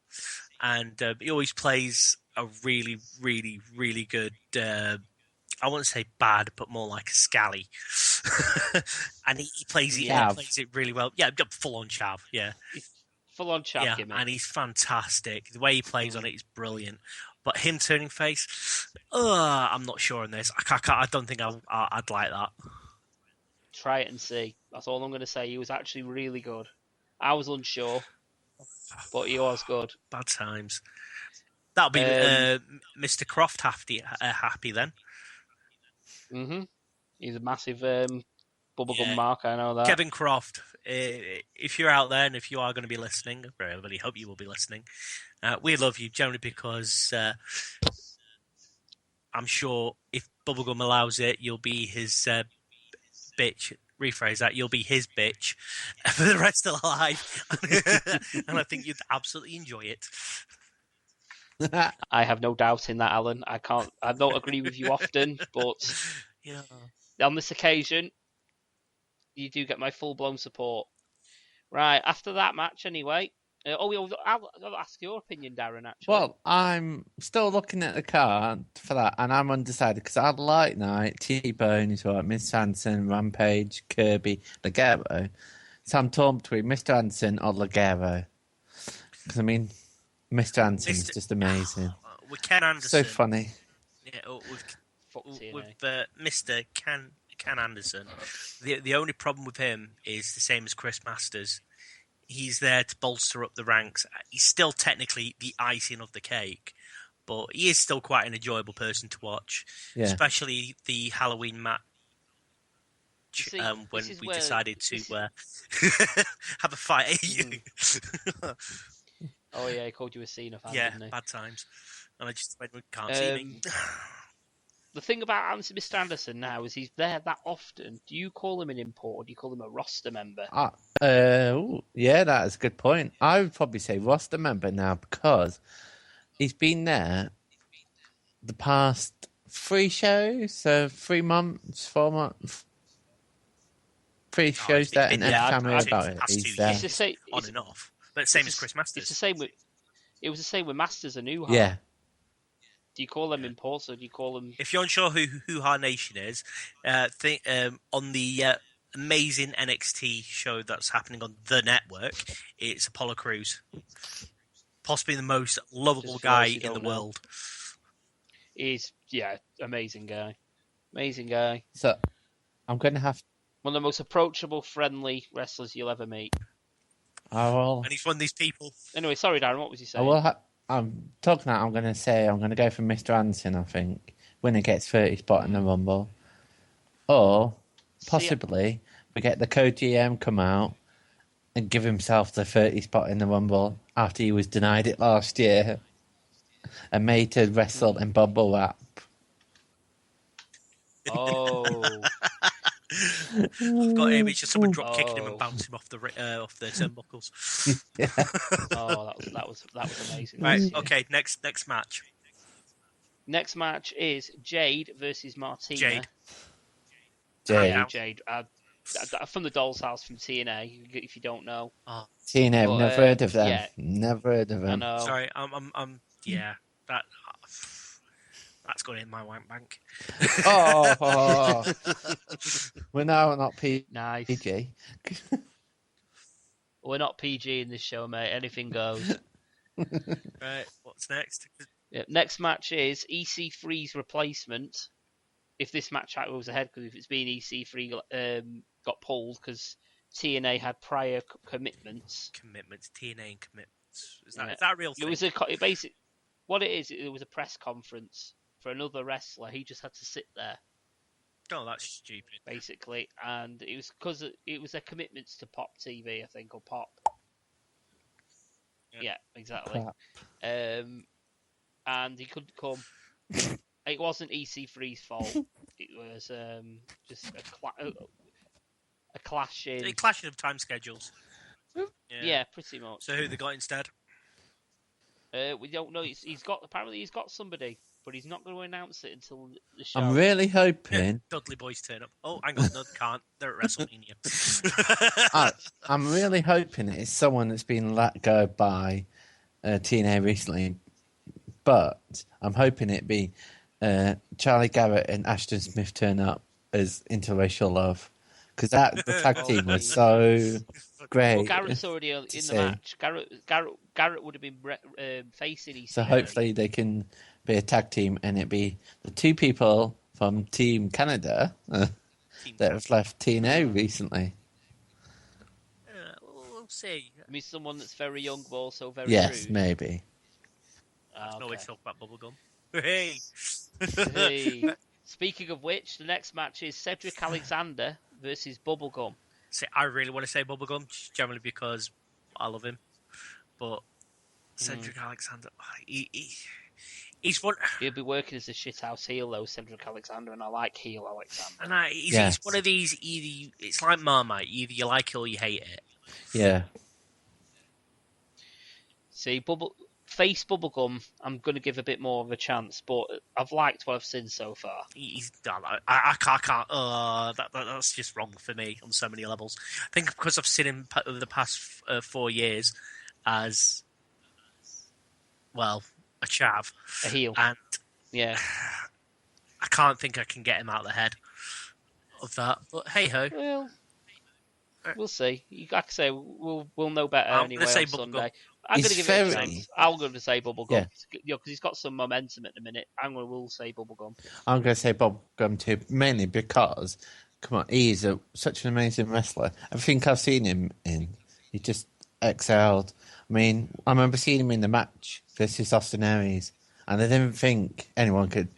And he always plays a really, really, really good, I wouldn't say bad, but more like a scally. And he plays it really well. Yeah, full-on chav, yeah. Full-on chav, yeah, and he's fantastic. The way he plays on it is brilliant. But him turning face, I'm not sure on this. I don't think I'd like that. Try it and see. That's all I'm going to say. He was actually really good. I was unsure, but he was good. Bad times. That'll be Mr. Croft happy then. Mm-hmm. He's a massive bubblegum mark, I know that. Kevin Croft, if you're out there and if you are going to be listening, I really hope you will be listening, we love you generally because I'm sure if Bubblegum allows it, you'll be his bitch. Rephrase that, you'll be his bitch for the rest of the life. And I think you'd absolutely enjoy it. I have no doubt in that, Alan. I don't agree with you often, but on this occasion, you do get my full-blown support. Right, after that match, anyway. I'll ask your opinion, Darren, actually. Well, I'm still looking at the card for that, and I'm undecided, because I like Knight, T-Bone, is right, Miss Hansen, Rampage, Kirby, Ligero. So I'm torn between Mr. Hansen or Ligero. Because, I mean... Mr. Hansen is just amazing. With Ken Anderson. So funny. Yeah, with Mr. Ken Anderson, the only problem with him is the same as Chris Masters. He's there to bolster up the ranks. He's still technically the icing of the cake, but he is still quite an enjoyable person to watch, especially the Halloween match match See, when this is we where- decided to this have a fight at you. Oh yeah, he called you a Cena fan, Yeah, didn't he? bad times. And I just went, can't see me. The thing about Mr. Anderson now is he's there that often. Do you call him an import or do you call him a roster member? Yeah, that is a good point. I would probably say roster member now because he's been there the past 3 shows, so 3 months, 4 months. 3 shows there, and every time I hear about it, he's there. It's the same, on and off. But same as Chris Masters. It's the same with. It was the same with Masters and Uha. Yeah. Do you call them imports or do you call them? If you're unsure who Our Nation is, on the amazing NXT show that's happening on the network, it's Apollo Crews. Possibly the most lovable guy in the world. He's, amazing guy. Amazing guy. So, I'm going to have... One of the most approachable, friendly wrestlers you'll ever meet. And he's one of these people. Anyway, sorry, Darren, what was you saying? I'm talking that I'm going to go for Mr. Anderson, I think, when he gets 30 spot in the Rumble. Or, possibly, we get the co-GM come out and give himself the 30 spot in the Rumble after he was denied it last year and made to wrestle in bubble wrap. Oh. I've got him. It's just someone drop kicking him and bouncing him off the turnbuckles. Oh, that was amazing. Right. Okay. Next match. Next match is Jade versus Martina. Jade. From the Doll's House from TNA. If you don't know. TNA. I've never heard of them. Yeah. Never heard of them. I know. Sorry. Yeah. That's going in my wank bank. We're now not PG. Nice. We're not PG in this show, mate. Anything goes. Right. What's next? Yeah, next match is EC3's replacement. If this match goes ahead, because if it's been EC3 got pulled because TNA had prior commitments. TNA and commitments. Is that a real thing? What it is, it was a press conference for another wrestler. He just had to sit there. Oh, that's stupid. Basically, and it was because it was their commitments to Pop TV, I think, or Pop. Yeah, exactly. And he couldn't come. It wasn't EC3's fault. It was just a clash in. A clashing of time schedules. Yeah, pretty much. So who they got instead? We don't know. Apparently he's got somebody, but he's not going to announce it until the show. I'm really hoping Dudley Boys turn up. Oh, hang on, no, they can't. They're at WrestleMania. I'm really hoping it's someone that's been let go by TNA recently, but I'm hoping it be Charlie Garrett and Ashton Smith turn up as interracial love, because the tag team was so great. Well, Garrett's already in the match. Garrett would have been facing EC3. So hopefully they can be a tag team, and it be the 2 people from Team Canada that have left TNA recently. We'll see. I mean, someone that's very young but also very rude. Maybe. No way to talk about bubblegum. Hey! Hey. Speaking of which, the next match is Cedric Alexander versus Bubblegum. See, I really want to say Bubblegum, generally because I love him. But Cedric Alexander, he's one. He'll be working as a shithouse heel, though, Cedric Alexander, and I like heel Alexander. And he's one of these, it's like Marmite, either you like it or you hate it. Yeah. See, face Bubblegum, I'm going to give a bit more of a chance, but I've liked what I've seen so far. I can't. That's just wrong for me on so many levels. I think because I've seen him over the past 4 years as, well, a chav. A heel. And yeah, I can't think I can get him out of the head of that. But hey-ho. Well, we'll see. Like I say, we'll know better anyway on Sunday. I'm going to give it a chance. I'm going to say Bubblegum. Because he's got some momentum at the minute. We'll say Bubblegum. I'm going to say Bubblegum too, mainly because, come on, he's such an amazing wrestler. Everything I've seen him in, he just excelled. I mean, I remember seeing him in the match versus Austin Aries, and I didn't think anyone could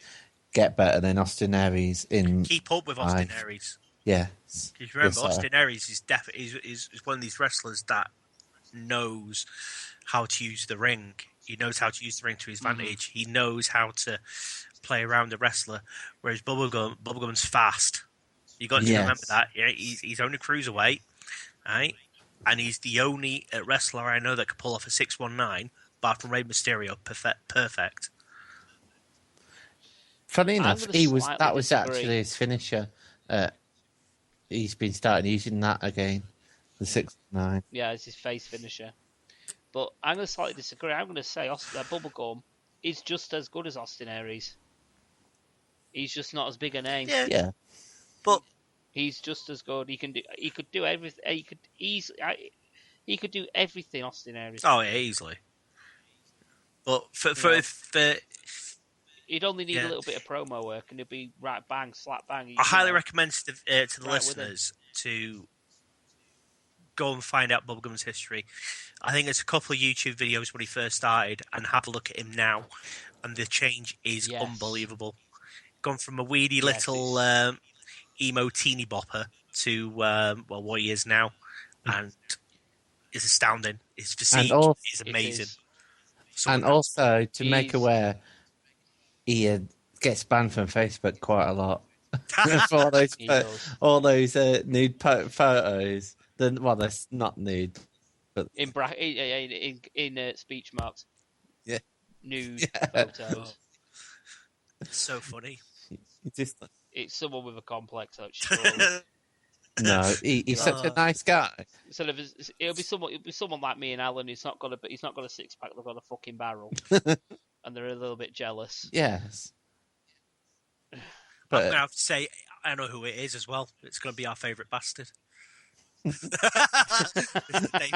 get better than Austin Aries in... Keep up with Austin Aries. Yes. Because remember, Yes, Austin Aries is one of these wrestlers that knows how to use the ring. He knows how to use the ring to his advantage. He knows how to play around the wrestler. Whereas Bubblegum's fast. You got to remember that. Yeah, he's only cruiserweight, right? And he's the only wrestler I know that could pull off a 619, apart from Rey Mysterio. Perfect. Funny enough, that was disagree. actually his finisher. He's been starting using that again. The 619. Yeah, it's his face finisher. But I'm going to slightly disagree. I'm going to say Bubblegum is just as good as Austin Aries. He's just not as big a name. Yeah. But he's just as good. He could do everything. He could do everything Austin Aries. Oh, yeah, easily. But he'd only need a little bit of promo work, and it'd be right bang, slap bang. I highly recommend to the listeners to go and find out Bubblegum's history. I think there's a couple of YouTube videos when he first started, and have a look at him now, and the change is unbelievable. Gone from a weedy little emo teeny bopper to what he is now, and it's astounding. His physique is amazing. And also to make aware, he gets banned from Facebook quite a lot for all those nude photos. Well, they're not nude, but in speech marks. Yeah, nude photos. It's so funny. It's someone with a complex, actually. No, he's such a nice guy. So it'll be someone like me and Alan who's not got a six pack. They've got a fucking barrel, and they're a little bit jealous. Yes, but I'm gonna have to say I know who it is as well. It's gonna be our favourite bastard. Dave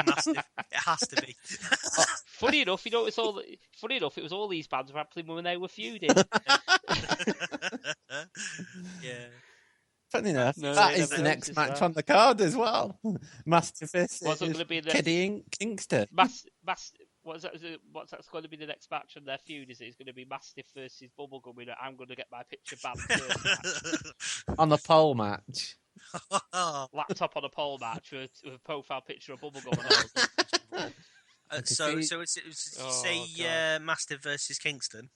Mastiff. It has to be. Funny enough, it was all these bands were happening when they were feuding. Yeah. Funny enough, that is the next match on the card as well. Mastiff versus Eddie Kingston. What's that's going to be the next match on their feud? Is it going to be Mastiff versus Bubblegum? I'm going to get my picture banned first. On the pole match. Laptop on a pole match with a profile picture of Bubblegum and all. So Mastiff versus Kingston?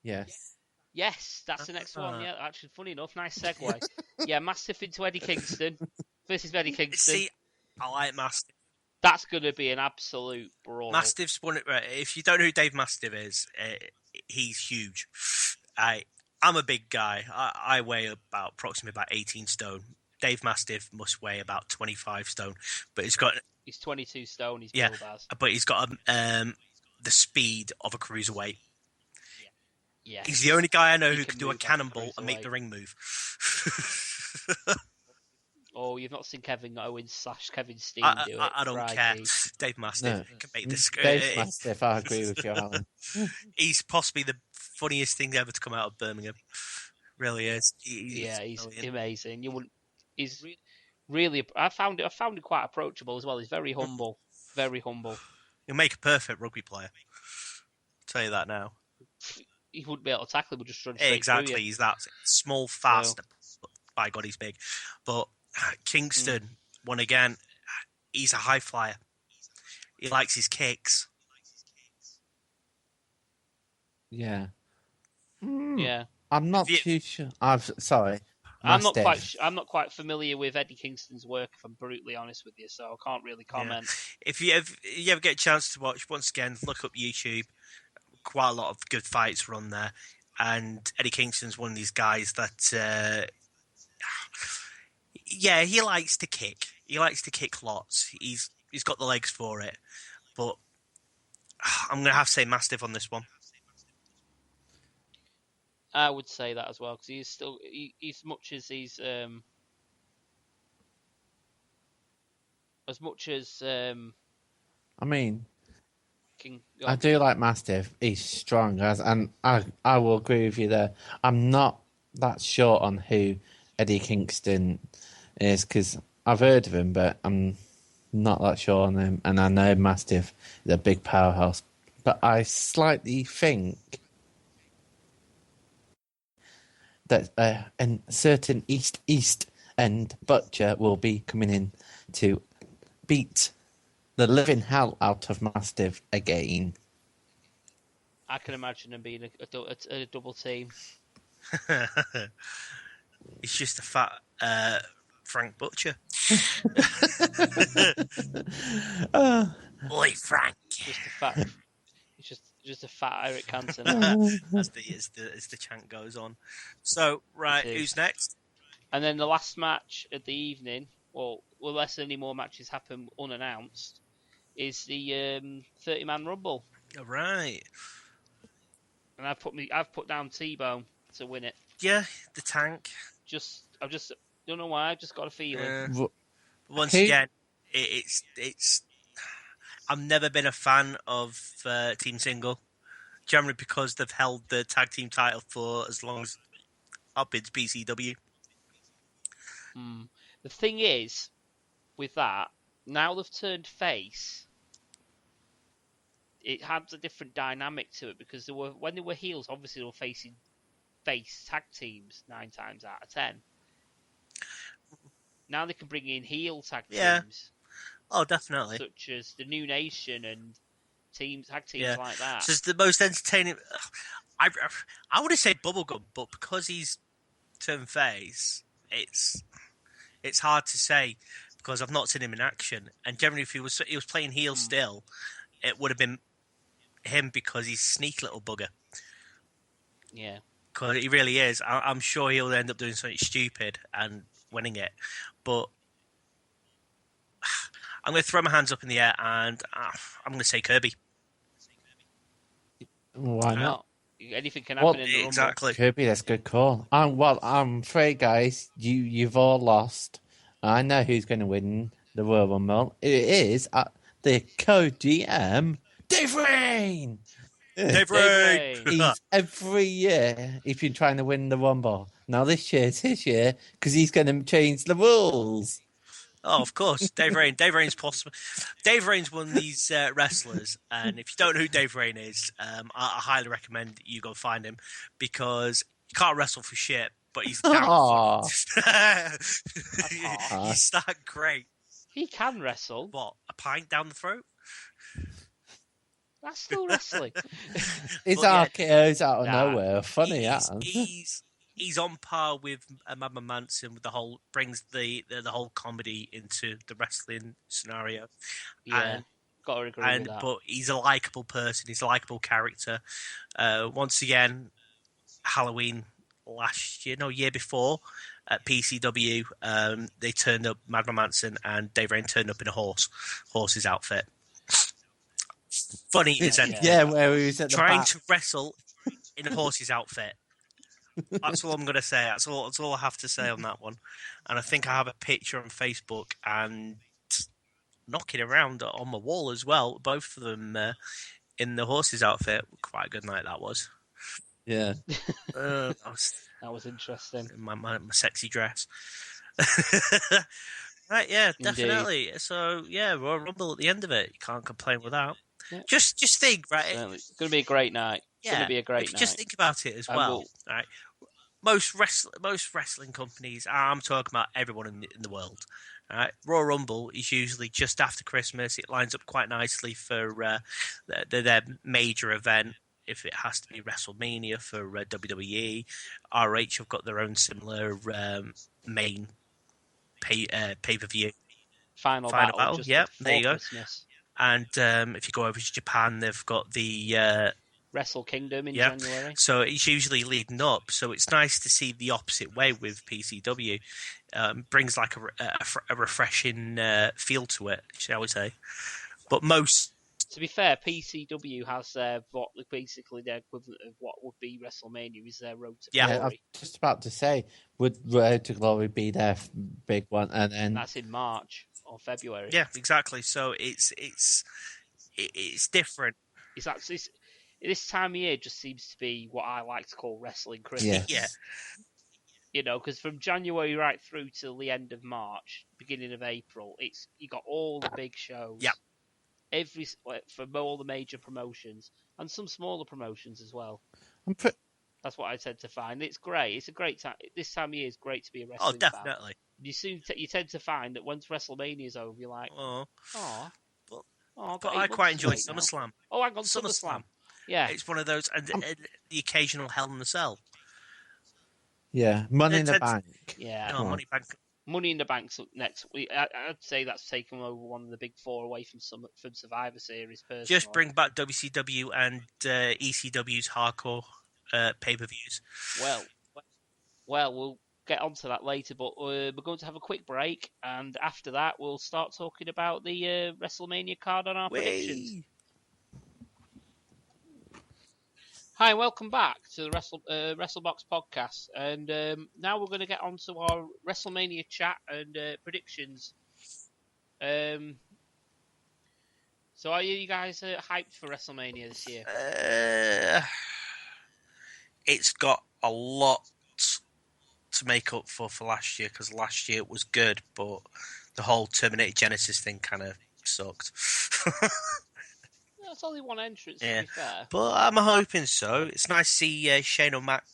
Yes. Yes, that's the next one. Yeah, actually, funny enough, nice segue. Yeah, Mastiff into Eddie Kingston versus Eddie Kingston. See, I like Mastiff. That's going to be an absolute brawl. Mastiff's one. If you don't know who Dave Mastiff is, he's huge. I'm a big guy. I weigh approximately about 18 stone. Dave Mastiff must weigh about 25 stone, but he's 22 stone. He's billed as. But he's got the speed of a cruiserweight. Yeah. He's the only guy I know who can do a cannonball and make the ring move. Oh, you've not seen Kevin Owens / Kevin Steen do it. I don't care. Dave Mastiff can make this. Dave Mastiff, I agree with you, Alan. He's possibly the funniest thing ever to come out of Birmingham. Really is. He's amazing. You wouldn't. He's really. I found it quite approachable as well. He's very humble. Very humble. He'll make a perfect rugby player. I'll tell you that now. He wouldn't be able to tackle him. Would just run straight exactly. through you. He's that small, fast. But by God, he's big. But Kingston, one again, he's a high flyer. He likes his kicks. Yeah. I'm not too sure. Sorry. I'm not quite familiar with Eddie Kingston's work, if I'm brutally honest with you, so I can't really comment. Yeah. If you ever get a chance to watch, once again, look up YouTube. Quite a lot of good fights run there, and Eddie Kingston's one of these guys that, he likes to kick. He likes to kick lots. He's got the legs for it, but I'm gonna have to say Mastiff on this one. I would say that as well because he's still as much as he's I mean. I do like Mastiff. He's strong, and I will agree with you there. I'm not that sure on who Eddie Kingston is because I've heard of him, but I'm not that sure on him. And I know Mastiff is a big powerhouse, but I slightly think that a certain East and Butcher will be coming in to beat the living hell out of Mastiff again. I can imagine them being a double team. It's just a fat Frank Butcher. Oi, Frank! Just a fat. It's just a fat Eric Cantona. as the chant goes on. So right, who's next? And then the last match of the evening, well, unless any more matches happen unannounced, is the 30-man Rumble. All right. And I've put down T-Bone to win it. Yeah, the Tank. I just don't know why. I've just got a feeling. Once again, it's. I've never been a fan of Team Single, generally because they've held the tag team title for as long as I've been to PCW. The thing is, with that, now they've turned face, it has a different dynamic to it, because when they were heels, obviously they were facing face tag teams 9 times out of 10. Now they can bring in heel tag teams. Oh, definitely. Such as the New Nation and tag teams like that. So it's the most entertaining. I would have said Bubblegum, but because he's turned face, it's hard to say because I've not seen him in action. And generally, if he was playing heel still, it would have been him because he's a sneaky little bugger. Yeah. Because he really is. I'm sure he'll end up doing something stupid and winning it. But I'm going to throw my hands up in the air and I'm going to say Kirby. Why not? Anything can happen in the Rumble. Exactly. Kirby, that's a good call. I'm afraid, guys, you've all lost. I know who's going to win the Royal Rumble. It is the co-GM, Dave Rain. Dave Rain. He's every year he's been trying to win the Rumble. Now this year's his year because he's going to change the rules. Oh, of course, Dave Rain. Dave Rain's possible. Dave Rain's one of these wrestlers, and if you don't know who Dave Rain is, I highly recommend you go find him because he can't wrestle for shit, but he's down. He's that great. He can wrestle. What? A pint down the throat? That's still wrestling. His RKO's out of nowhere. Funny, He's on par with Madman Manson with the whole brings the whole comedy into the wrestling scenario. Yeah, got to agree with that. But he's a likable person. He's a likable character. Once again, Halloween year before at PCW, they turned up Madman Manson and Dave Rain turned up in a horse's outfit. Funny, isn't it? Yeah, where he was at trying to wrestle in a horse's outfit. That's all I'm going to say. That's all I have to say on that one. And I think I have a picture on Facebook and knocking around on my wall as well. Both of them in the horse's outfit. Quite a good night that was. Yeah. That was interesting. My sexy dress. Right, yeah, definitely. Indeed. So, yeah, Royal Rumble at the end of it. You can't complain with that. Yeah. Just think, right? It's going to be a great night. It's going to be a great night. Just think about it as well. Right? Most wrestling companies, I'm talking about everyone in the world. Right? Royal Rumble is usually just after Christmas. It lines up quite nicely for their major event. If it has to be WrestleMania for WWE, RH have got their own similar main pay-per-view. Final battle. Yep, there you go. Christmas. And if you go over to Japan, they've got the Wrestle Kingdom in January. So it's usually leading up. So it's nice to see the opposite way with PCW. Brings like a refreshing feel to it, shall we say. But to be fair, PCW has basically their equivalent of what would be WrestleMania is their Road to Glory. I was just about to say, would Road to Glory be their big one? And that's in March or February. Yeah, exactly. So it's different. This time of year just seems to be what I like to call wrestling Christmas. Yeah. You know, because from January right through till the end of March, beginning of April, you got all the big shows. Yeah. From all the major promotions and some smaller promotions as well. That's what I tend to find. It's great. It's a great time. This time of year is great to be a wrestling fan. Oh, definitely. you tend to find that once WrestleMania's over, you're like, Oh, but I quite enjoy SummerSlam. Oh, hang on, SummerSlam. Yeah, it's one of those, and the occasional Hell in a Cell. Yeah, Money in the Bank. Yeah, no, Money Bank. Money in the Bank's up next. I'd say that's taken over one of the big four away from Survivor Series. Personally, Just bring back WCW and ECW's hardcore pay-per-views. Well, we'll get onto that later, but we're going to have a quick break, and after that, we'll start talking about the WrestleMania card on our predictions. Hi, welcome back to the Wrestlebox podcast, and now we're going to get on to our WrestleMania chat and predictions. So are you guys hyped for WrestleMania this year? It's got a lot to make up for last year, because last year it was good, but the whole Terminator Genesis thing kind of sucked. That's only one entrance, to be fair. But I'm hoping so. It's nice to see Shane O'Mac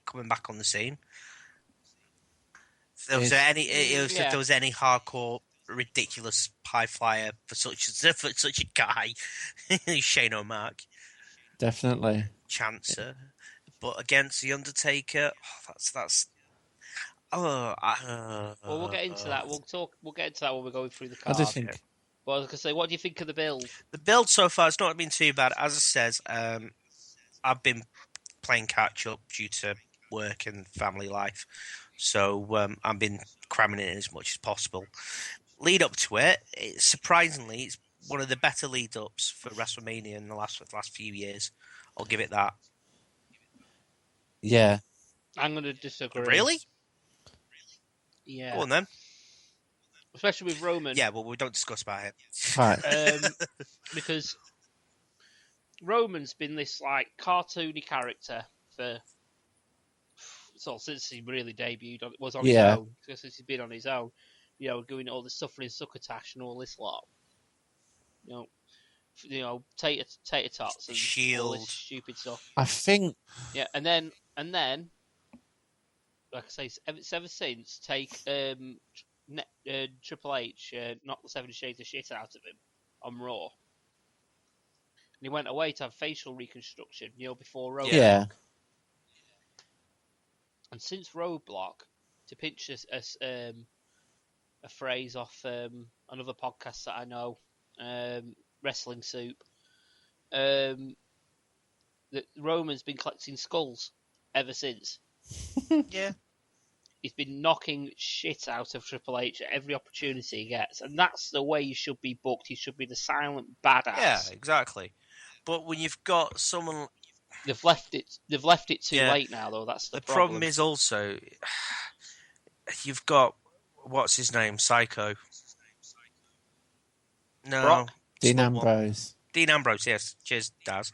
coming back on the scene. If there was if there was any hardcore, ridiculous high flyer for such a guy, Shane O'Mac. Definitely. Chancer. But against The Undertaker, that's. Well, we'll get into that. We'll get into that when we're going through the card. I just think. Well, I was going to say, what do you think of the build? The build so far has not been too bad. As I says, I've been playing catch up due to work and family life, so I've been cramming it in as much as possible. Lead up to it, surprisingly, it's one of the better lead ups for WrestleMania in the last few years. I'll give it that. Yeah, I'm going to disagree. Really? Yeah. Go on then. Especially with Roman. Yeah, well, we don't discuss about it. right. Because Roman's been this like cartoony character since he really debuted. Was on his own. Since he's been on his own, doing all the suffering succotash and all this lot. Tater tots and Shield, all this stupid stuff. I think. Yeah, and then, like I say, ever since Triple H knocked the 7 Shades of shit out of him on Raw. And he went away to have facial reconstruction, before Roadblock. Yeah. And since Roadblock, to pinch a phrase off another podcast that I know, Wrestling Soup, that Roman's been collecting skulls ever since. Yeah. He's been knocking shit out of Triple H at every opportunity he gets, and that's the way you should be booked. He should be the silent badass. Yeah, exactly. But when you've got someone, they've left it too late now, though. That's the problem. problem is also you've got what's his name, Psycho. No, Brock? Dean Ambrose. Dean Ambrose, yes. Cheers, Daz.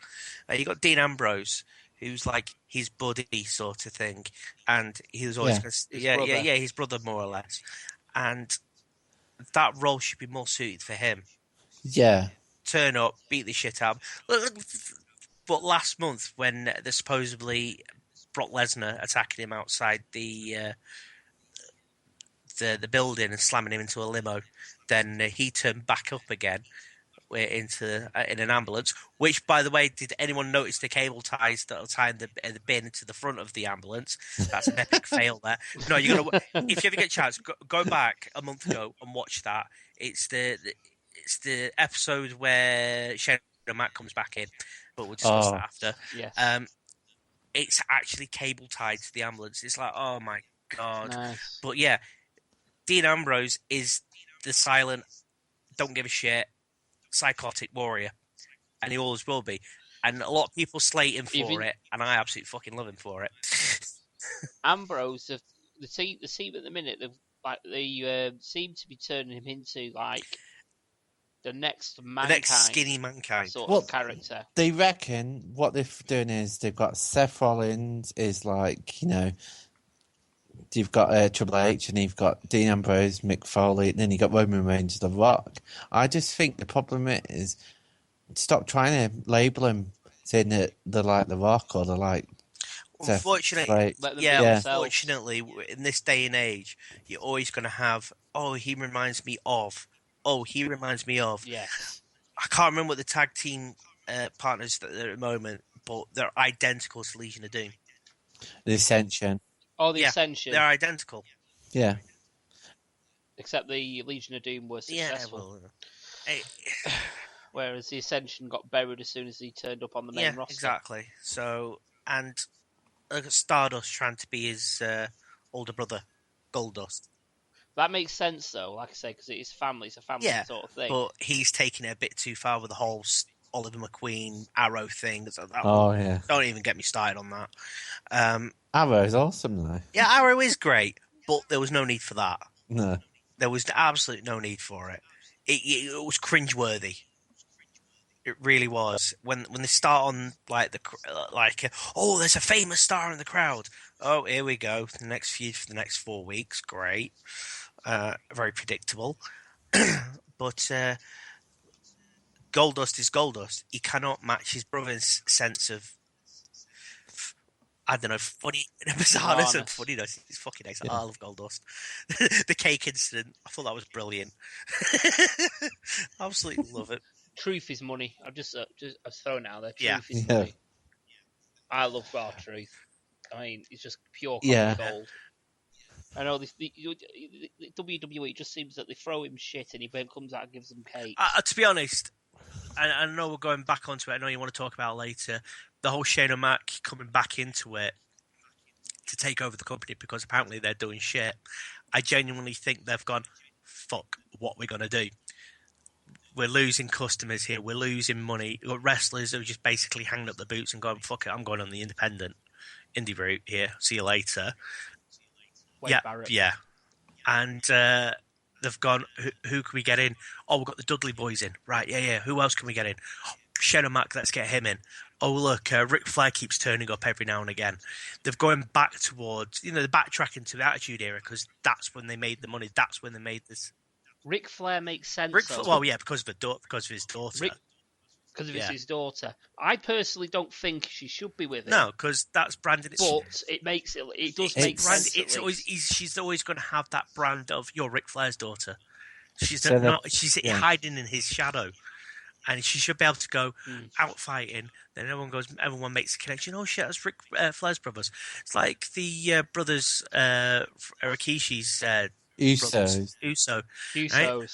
You got Dean Ambrose, who's like his buddy sort of thing, and he was always his brother more or less, and that role should be more suited for him. Yeah, turn up, beat the shit out. But last month, when there's supposedly Brock Lesnar attacking him outside the building and slamming him into a limo, then he turned back up again. We're in an ambulance. Which, by the way, did anyone notice the cable ties that are tying the bin to the front of the ambulance? That's an epic fail there. No, you gotta. If you ever get a chance, go back a month ago and watch that. It's the episode where Shane O'Mac comes back in, but we'll discuss that after. Yes. It's actually cable tied to the ambulance. It's like, oh my god. Nice. But yeah, Dean Ambrose is the silent, don't give a shit, psychotic warrior, and he always will be. And a lot of people slate him for it, and I absolutely fucking love him for it. Ambrose, the team at the minute, they seem to be turning him into like the next Mankind, the next skinny Mankind sort of character. They reckon what they're doing is they've got Seth Rollins is like, you've got Triple H and you've got Dean Ambrose, Mick Foley, and then you've got Roman Reigns, The Rock. I just think the problem is stop trying to label them saying that they're like The Rock or they're like Unfortunately, Right. Let them yeah, be themselves. unfortunately, in this day and age, you're always going to have, oh, he reminds me of. Oh, he reminds me of. Yes. I can't remember what the tag team partners that are at the moment, but they're identical to Legion of Doom. The Ascension. Oh, the Yeah, Ascension. they're identical. Yeah. Except the Legion of Doom were successful. Yeah, well, Whereas the Ascension got buried as soon as he turned up on the main roster. exactly. So, and Stardust trying to be his older brother, Goldust. That makes sense, though, like I say, because it's family. It's a family sort of thing. But he's taking it a bit too far with the whole Oliver McQueen Arrow thing. Yeah. Don't even get me started on that. Arrow is awesome, though. Yeah, Arrow is great, but there was no need for that. No. There was absolutely no need for it. It was cringeworthy. It really was. When they start on there's a famous star in the crowd. Oh, here we go. The next feud for the next 4 weeks. Great. Very predictable. But Goldust is Goldust. He cannot match his brother's sense of, I don't know, funny, bizarreness and funniness. It's fucking nice. Yeah. I love Goldust. The cake incident, I thought that was brilliant. Absolutely love it. Truth is money. I've just thrown it out there. Truth is money. I love our Truth. I mean, it's just pure gold. I know the WWE just seems that they throw him shit and he then comes out and gives them cake. To be honest, I know we're going back onto it. I know you want to talk about it later. The whole Shane O'Mac coming back into it to take over the company because apparently they're doing shit. I genuinely think they've gone, fuck, what we're going to do. We're losing customers here. We're losing money. We've got wrestlers who just basically hanging up the boots and going, fuck it, I'm going on the indie route here. See you later. Barrett. Yeah. And they've gone, who can we get in? Oh, we've got the Dudley Boys in. Right, yeah. Who else can we get in? Oh, Shane O'Mac, let's get him in. Oh, look, Ric Flair keeps turning up every now and again. They're going back towards, they're backtracking to the Attitude Era because that's when they made the money. That's when they made this. Ric Flair makes sense. Well, yeah, because of his daughter. Because of his daughter. I personally don't think she should be with him. No, because that's branded. But it does make sense. She's always going to have that brand of you're Ric Flair's daughter. She's hiding in his shadow, and she should be able to go out fighting. Then everyone makes a connection. Oh shit, that's Ric Flair's brothers. It's like the brothers, Rikishi's. Usos. Right?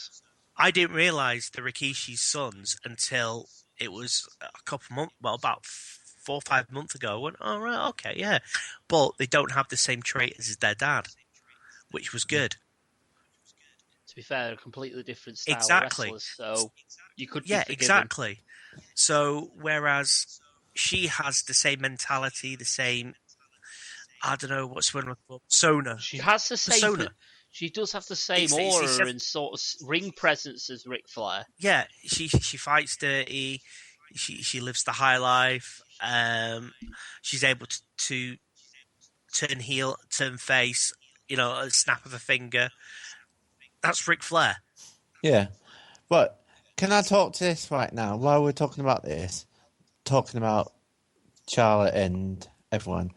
I didn't realise the Rikishi's sons until it was a couple months, about 4 or 5 months ago. I went, oh, right, okay, yeah. But they don't have the same traits as their dad, which was good. To be fair, they're a completely different style of wrestlers, so you could be forgiven. Exactly. So, whereas she has the same mentality, the same, I don't know, what's the word called? Persona. She has the same persona. She does have the same aura and sort of ring presence as Ric Flair. Yeah, she fights dirty. She lives the high life. She's able to turn heel, turn face. A snap of a finger. That's Ric Flair. Yeah, but can I talk to this right now while we're talking about this? Talking about Charlotte and everyone.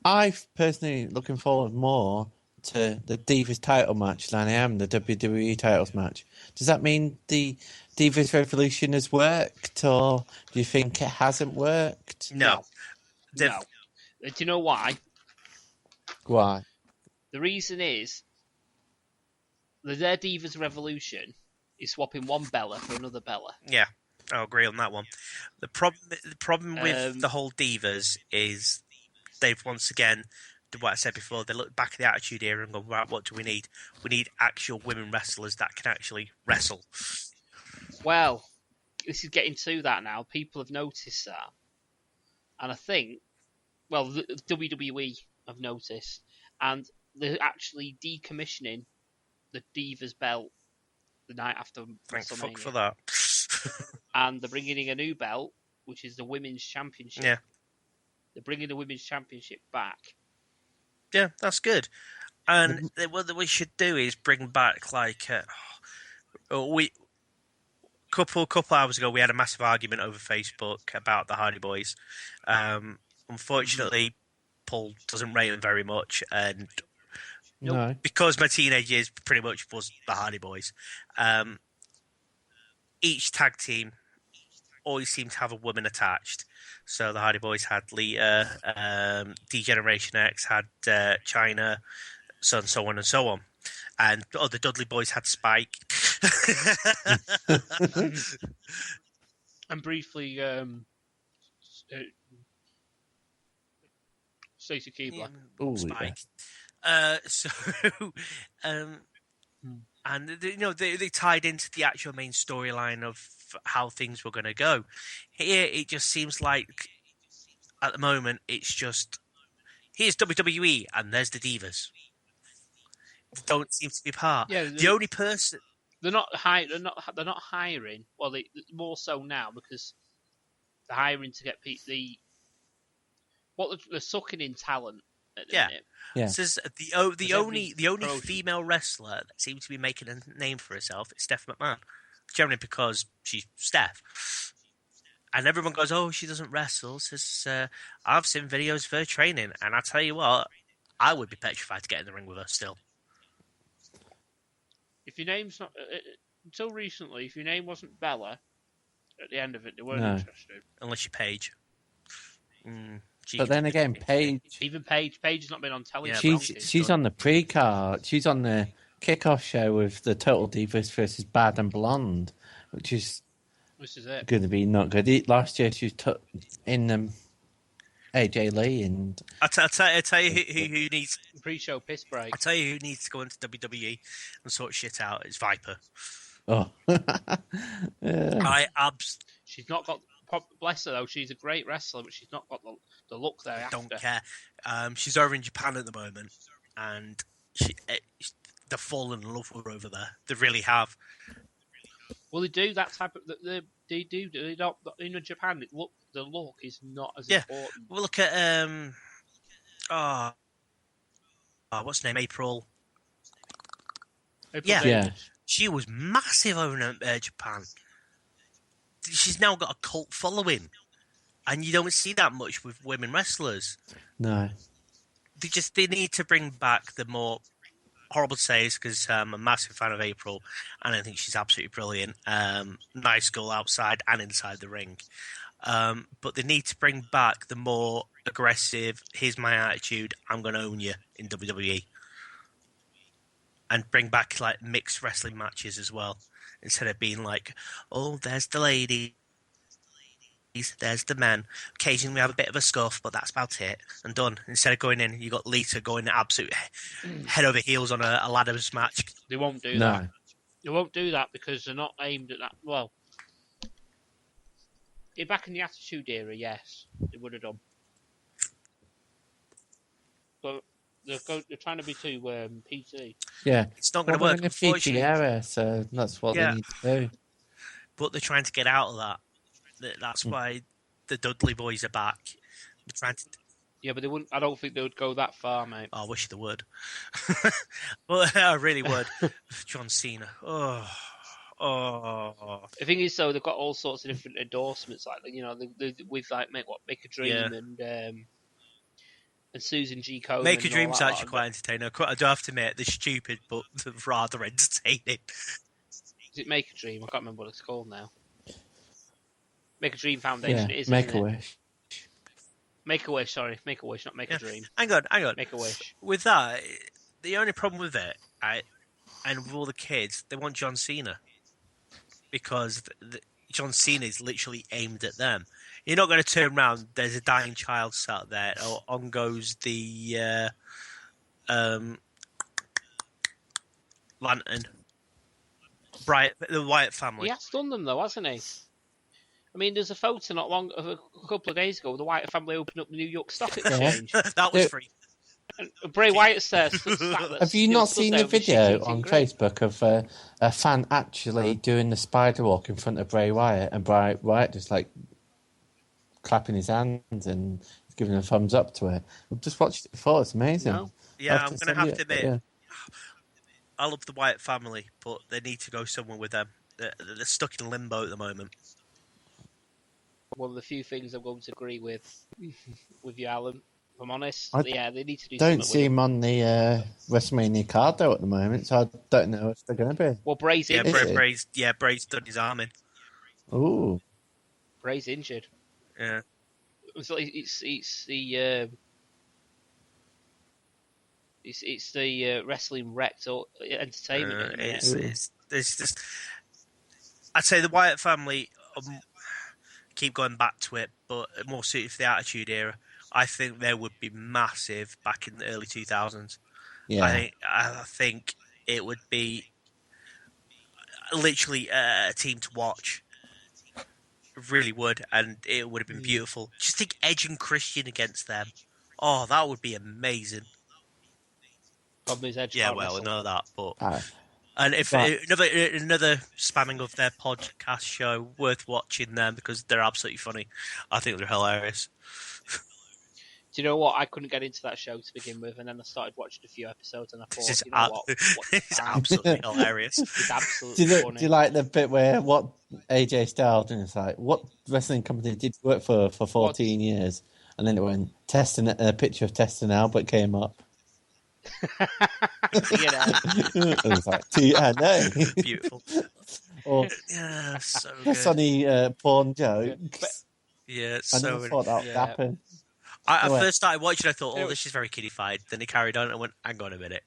I'm personally looking forward more to the Divas title match than I am the WWE titles match. Does that mean the Divas Revolution has worked, or do you think it hasn't worked? No. Do you know why? Why? The reason is their Divas Revolution is swapping one Bella for another Bella. Yeah, I'll agree on that one. The problem with the whole Divas is they've once again, what I said before, they look back at the Attitude Era and go, right, what do we need? We need actual women wrestlers that can actually wrestle. Well, this is getting to that now. People have noticed that. And I think, the WWE have noticed, and they're actually decommissioning the Divas belt the night after Thank WrestleMania. fuck for that. And they're bringing in a new belt, which is the Women's Championship. Yeah. They're bringing the Women's Championship back. Yeah, that's good. And what we should do is bring back couple hours ago we had a massive argument over Facebook about the Hardy Boys. Unfortunately, Paul doesn't rate them very much, and No. because my teenage years pretty much was the Hardy Boys. Each tag team always seemed to have a woman attached. So the Hardy Boys had Lita, D-Generation X had Chyna, so on and so on. And the Dudley Boys had Spike. And briefly, Stacey Keebler. Ooh, Spike. And they tied into the actual main storyline of how things were going to go. Here, it just seems like at the moment it's just here's WWE and there's the Divas. They don't seem to be part. Yeah, the only person they're not hiring. Well, they more so now because they're hiring to get they're sucking in talent at the minute. Yeah. Says the only female wrestler that seems to be making a name for herself is Steph McMahon. Generally because she's Steph. And everyone goes, "Oh, she doesn't wrestle." Says, "I've seen videos of her training, and I tell you what, I would be petrified to get in the ring with her still." If your name's not until recently, if your name wasn't Bella, at the end of it, they weren't interested. Unless you're Paige. But then again, Paige has not been on telly. Yeah, she's on the pre-card. She's on the kickoff show with the Total Divas versus Bad and Blonde, which is it. going to be not good. Last year she was in AJ Lee and I tell you who needs pre-show piss break. I tell you who needs to go into WWE and sort shit out. It's Viper. Oh, She's not got. Bless her though, she's a great wrestler, but she's not got the look there. Don't care. She's over in Japan at the moment, and they're falling in love with her over there. They really have. Well, they do that type of. They do. They don't, in Japan, the look is not as important. Well, look at what's her name? April. Yeah. She was massive over in Japan. She's now got a cult following, and you don't see that much with women wrestlers. No. They need to bring back the more horrible to say because I'm a massive fan of April, and I think she's absolutely brilliant. Nice girl outside and inside the ring. But they need to bring back the more aggressive, here's my attitude, I'm going to own you in WWE. And bring back like mixed wrestling matches as well. Instead of being like, oh, there's the ladies, there's the men. Occasionally we have a bit of a scuff, but that's about it. And done. Instead of going in, you got Lita going absolute head over heels on a ladders match. They won't do that. They won't do that because they're not aimed at that. Well, back in the Attitude Era, yes, they would have done. But they're trying to be too PT. Yeah, it's not going to work. In a PG era, so that's what they need to do. But they're trying to get out of that. That's why the Dudley Boys are back. They're trying to. Yeah, but they wouldn't. I don't think they would go that far, mate. Oh, I wish they would. Well, I really would. John Cena. Oh. The thing is, though, they've got all sorts of different endorsements, like with like Make a Dream and Susan G. Komen. Make a Dream's actually quite entertaining. I do have to admit, they're stupid, but they're rather entertaining. Is it Make a Dream? I can't remember what it's called now. Make a Dream Foundation. Yeah, it is, Make a Wish. Make a Wish, sorry. Make a Wish, not Make a Dream. Hang on. Make a Wish. With that, the only problem with it, and with all the kids, they want John Cena. Because John Cena is literally aimed at them. You're not going to turn around, there's a dying child sat there, or on goes the Lantern. The Wyatt family. He has done them, though, hasn't he? I mean, there's a photo a couple of days ago, the Wyatt family opened up the New York Stock Exchange. That was free. And Bray Wyatt says... Have you not seen the video on Facebook of a fan actually doing the spider walk in front of Bray Wyatt, and Bray Wyatt just like clapping his hands and giving a thumbs up to it? I've just watched it before, it's amazing. No. Yeah, I'm going to have to admit, I love the Wyatt family, but they need to go somewhere with them. They're stuck in limbo at the moment. One of the few things I'm going to agree with you, Alan. If I'm honest, I they need to do. Don't something see with him on the Wrestlemania card though at the moment, so I don't know if they're going to be. Well, Bray's injured. Bray's done his arm in. Ooh, Bray's injured. Yeah. So it's the wrestling wrecked or entertainment. It's just. I'd say the Wyatt family. Keep going back to it, but more suited for the Attitude Era. I think they would be massive back in the early 2000s. yeah. I think it would be literally a team to watch. It really would, and it would have been beautiful. Just think Edge and Christian against them. Oh, that would be amazing. Problem is Edge Yeah, can't well, I wrestle. know that, but Ah. and if Right. another spamming of their podcast show, worth watching them because they're absolutely funny. I think they're hilarious. Do you know what? I couldn't get into that show to begin with, and then I started watching a few episodes, and I thought, It's, you know what? it's absolutely hilarious. It's absolutely funny. Do you like the bit where what AJ Styles and it's like, what wrestling company did you work for 14 years? And then it went a picture of Testing Albert came up. You know. It was like TNA. Beautiful. Or Yeah, so the good. funny porn jokes. Yeah, it's I so never thought that would happen. I Anyway. first started watching, I thought, this is very kiddified. Then it carried on, and I went, hang on a minute.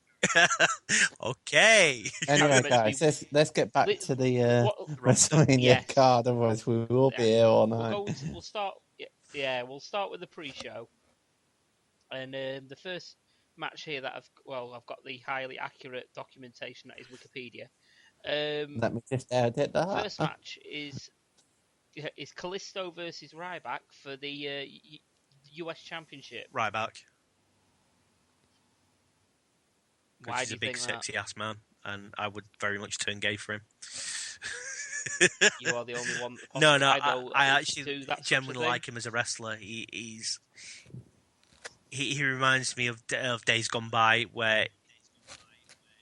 Okay. Anyway, guys, let's get back to the WrestleMania card, otherwise we will be here all night. We'll start. We'll start with the pre-show, and the first match here that I've got the highly accurate documentation that is Wikipedia. Let me just edit that. First match is Kalisto versus Ryback for the US Championship. Ryback. Why He's do a you big, think sexy ass man, and I would very much turn gay for him. You are the only one. No, I I actually genuinely like him as a wrestler. He reminds me of days gone by where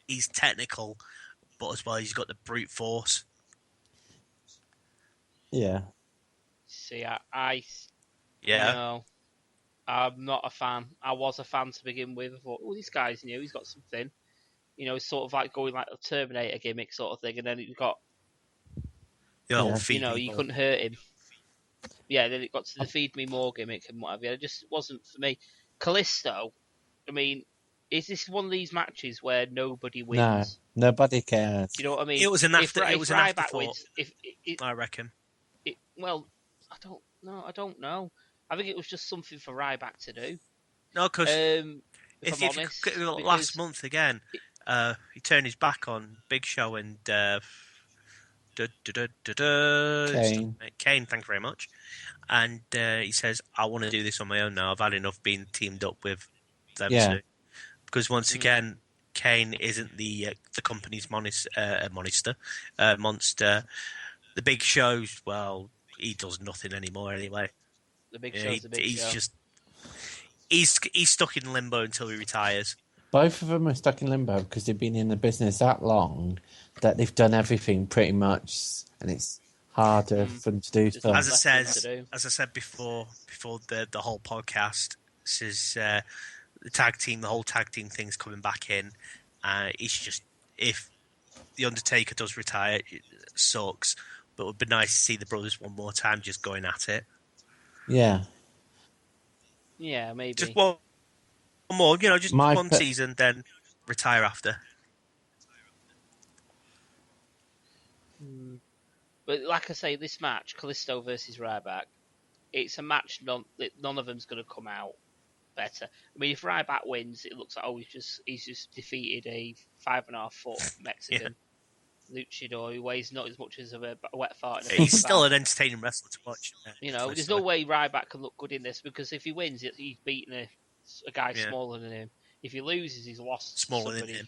he's technical, but as well he's got the brute force. Yeah. See, I'm not a fan. I was a fan to begin with. I thought, this guy's new. He's got something. It's sort of like going like a Terminator gimmick sort of thing, and then he's got. You couldn't hurt him. Yeah, then it got to the feed me more gimmick and whatever. It just wasn't for me. Kalisto, I mean, is this one of these matches where nobody wins? No, nobody cares. Do you know what I mean? It was an afterthought. Wins, I reckon. I don't know. I think it was just something for Ryback to do. No, because if last month again, he turned his back on Big Show and Kane, thank you very much. And he says, I want to do this on my own now. I've had enough being teamed up with them two. Because once again, Kane isn't the company's monster. The Big Show's, well, he does nothing anymore anyway. The Big Show's the Big Show. He's stuck in limbo until he retires. Both of them are stuck in limbo because they've been in the business that long that they've done everything pretty much, and it's harder for them to do stuff. As I said before the whole podcast, this is the whole tag team thing's coming back in. It's just, if the Undertaker does retire, it sucks, but it would be nice to see the brothers one more time just going at it. Yeah. Yeah, maybe. Just one more, just one season, then retire after. But like I say, this match, Kalisto versus Ryback, it's a match none of them's going to come out better. I mean, if Ryback wins, it looks like he's just defeated a 5.5 foot Mexican luchador who weighs not as much as a wet fart. He's still an entertaining wrestler to watch. There's no way Ryback can look good in this, because if he wins, he's beaten a guy smaller than him. If he loses, he's lost smaller than him.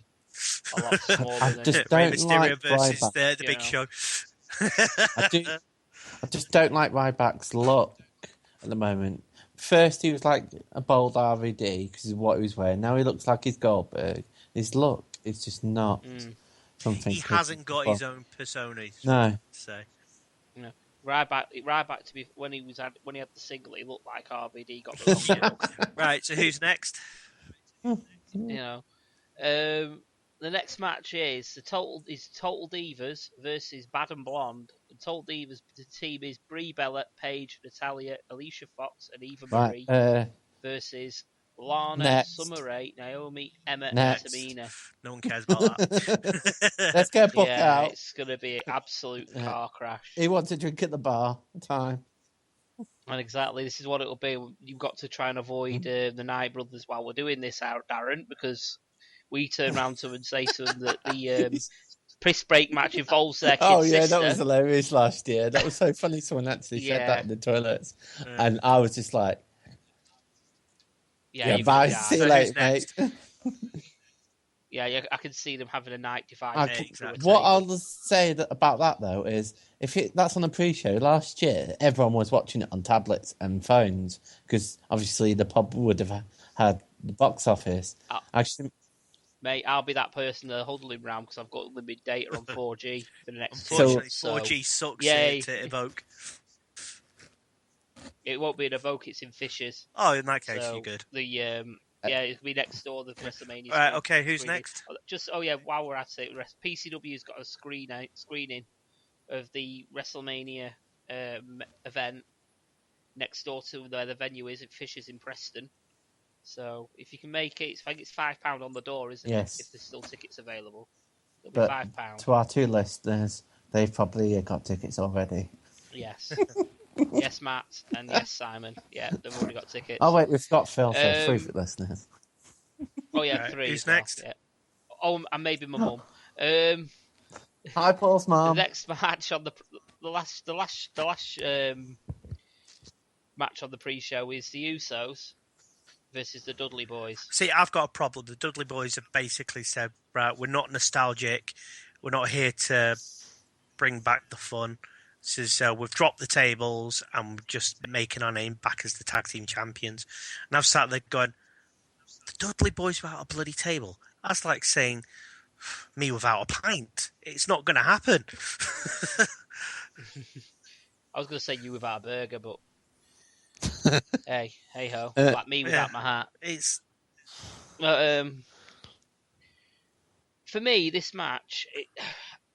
A lot smaller I than just him. don't like versus Ryback. the Big Show. I just don't like Ryback's look at the moment. First, he was like a bold RVD because of what he was wearing. Now he looks like he's Goldberg. His look is just not something. He hasn't got his own persona. No. Say. No. Right back to be when he had the singlet, he looked like RVD got the wrong look. Right, so who's next? You know, the next match is Total Divas versus Bad and Blonde. The Total Divas team is Brie Bella, Paige, Natalia, Alicia Fox, and Eva Marie versus Lana, Summer Rae, Naomi, Emma, and Tamina. No one cares about that. Let's get Buck out. It's going to be an absolute car crash. He wants to drink at the bar. Time. And exactly, this is what it'll be. You've got to try and avoid the Knight brothers while we're doing this out, Darren, because we turn around to them and say to them that the piss break match involves their kid's sister. That was hilarious last year. That was so funny. Someone actually said that in the toilets. And I was just like, bye. See you later, mate. I can see them having a night divided. Exactly. What I'll say about that, though, is that's on a pre-show. Last year, everyone was watching it on tablets and phones because obviously the pub would have had the box office. Mate, I'll be that person huddling around because I've got limited data on 4G for the next. Unfortunately, 4G sucks to evoke. It won't be in Evoke, it's in Fishers. Oh, in that case, you're good. It'll be next door, the WrestleMania. Right, okay, who's next? While we're at it, PCW's got a screening of the WrestleMania event next door to where the venue is at Fishers in Preston. So if you can make it, I think it's £5 on the door, isn't it? If there's still tickets available. It'll be £5. To our two listeners, they've probably got tickets already. Yes. Yes, Matt, and yes, Simon. Yeah, they've already got tickets. Oh, wait, we've got Phil, so 3 for listeners. Oh, yeah, 3. Who's next? Yeah. Oh, and maybe my mum. Hi, Paul's mum. The next match on the last match on the pre-show is the Usos versus the Dudley Boys. See, I've got a problem. The Dudley Boys have basically said, right, we're not nostalgic. We're not here to bring back the fun. So we've dropped the tables and we're just making our name back as the tag team champions. And I've sat there going, the Dudley Boys without a bloody table? That's like saying, me without a pint. It's not going to happen. I was going to say you without a burger, but hey ho, like me without my hat. For me, this match,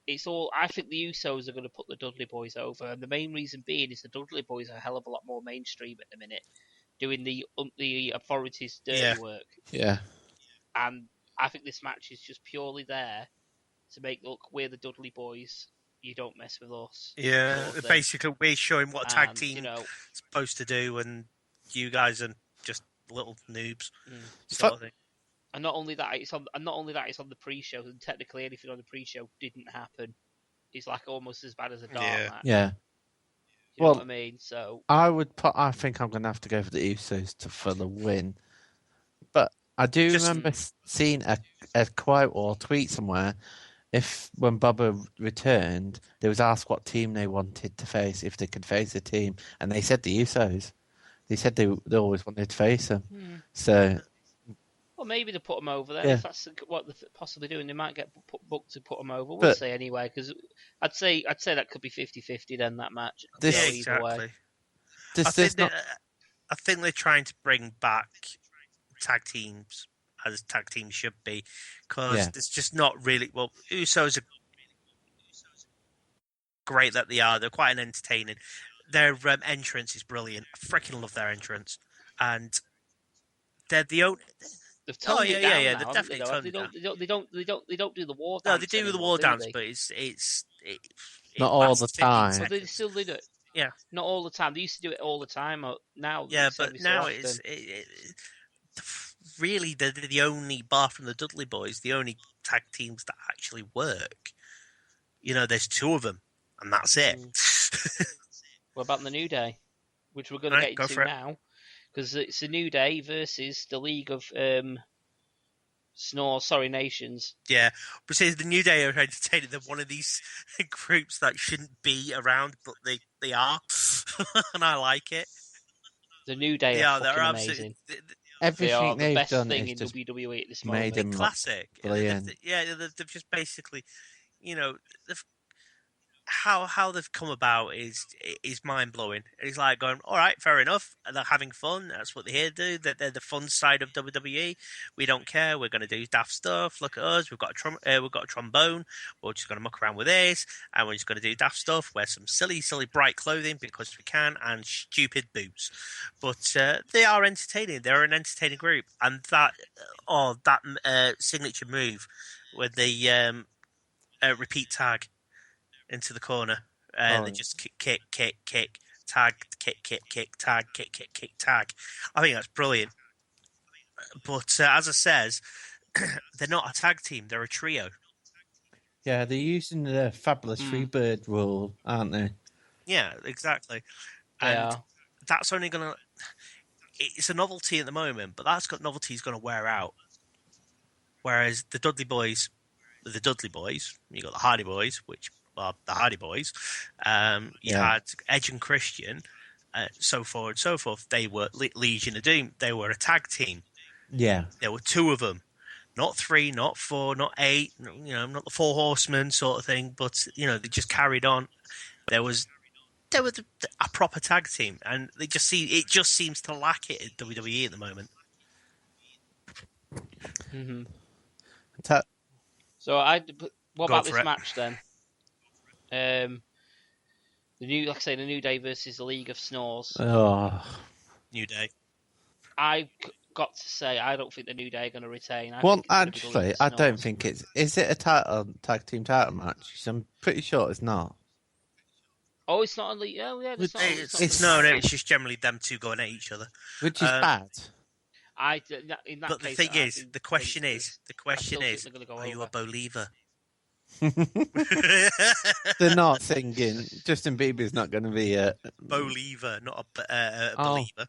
it's all. I think the Usos are going to put the Dudley Boys over, and the main reason being is the Dudley Boys are a hell of a lot more mainstream at the minute, doing the authorities' dirty work. Yeah, and I think this match is just purely there to make look we're the Dudley Boys. You don't mess with us. Yeah, basically we're showing what a tag team is supposed to do, and you guys are just little noobs. Sort of thing. And not only that, it's on the pre-show, and technically anything on the pre-show didn't happen. It's like almost as bad as a dark match. Yeah. You know what I mean? So I think I'm going to have to go for the Usos for the win. But I do remember seeing a quote or tweet somewhere. When Bubba returned, they was asked what team they wanted to face, if they could face a team, and they said the Usos. They said they always wanted to face them. So, well, maybe to put them over there. If that's what they're possibly doing, they might get booked to put them over. We'll see anyway, because I'd say that could be 50-50 then, that match. Exactly. I think they're trying to bring back tag teams as tag teams should be, because it's just not really. Well, Usos are great that they are. They're quite an entertaining. Their entrance is brilliant. I freaking love their entrance, and they're the only. They've toned it down now, they've definitely toned it down. They don't do the war dance. No, they do anymore, the war dance, they? but it's not all the time. But they still do it. Yeah, not all the time. They used to do it all the time. Now, but now it's really they're the only, bar from the Dudley Boys, the only tag teams that actually work. You know, there's 2 of them, and that's it. What about the New Day, which we're going to get into now? Because it's a New Day versus the League of Nations. Yeah, but see, the New Day are entertaining. They're one of these groups that shouldn't be around, but they are, and I like it. The New Day are fucking amazing. Everything they are the best done thing is in just WWE at this made moment. them classic. Brilliant. They've just basically, how they've come about is mind blowing. It's like going, all right, fair enough. They're having fun. That's what they're here to do. They're the fun side of WWE. We don't care. We're going to do daft stuff. Look at us. We've got a trombone. We're just going to muck around with this, and we're just going to do daft stuff. Wear some silly bright clothing because we can, and stupid boots. But they are entertaining. They're an entertaining group, and that signature move with the repeat tag into the corner, and they just kick, tag, kick, tag, kick, tag. I think that's brilliant. But as I says, they're not a tag team; they're a trio. Yeah, they're using the fabulous Freebird rule, aren't they? Yeah, exactly. And that's only going to... It's a novelty at the moment, but novelty is going to wear out. Whereas the Dudley Boys, you got the Hardy Boys, which are the Hardy Boys. You had Edge and Christian, so forth and so forth. They were Legion of Doom. They were a tag team. Yeah. There were two of them. Not 3, not 4, not 8, not the 4 horsemen sort of thing, but, they just carried on. They were a proper tag team, and it just seems to lack it at WWE at the moment. Mm-hmm. So what about this match then? The New Day versus the League of Snores. Oh, New Day. I got to say, I don't think the New Day are going to retain. Actually, I don't think it's... Is it a tag team title match? I'm pretty sure it's not. Oh, it's not only... Oh, yeah, it's it's just generally them two going at each other. Which is bad. But the thing is, the question is, are you a believer? They're not singing. Justin Bieber's not going to be a... Believer, not a believer.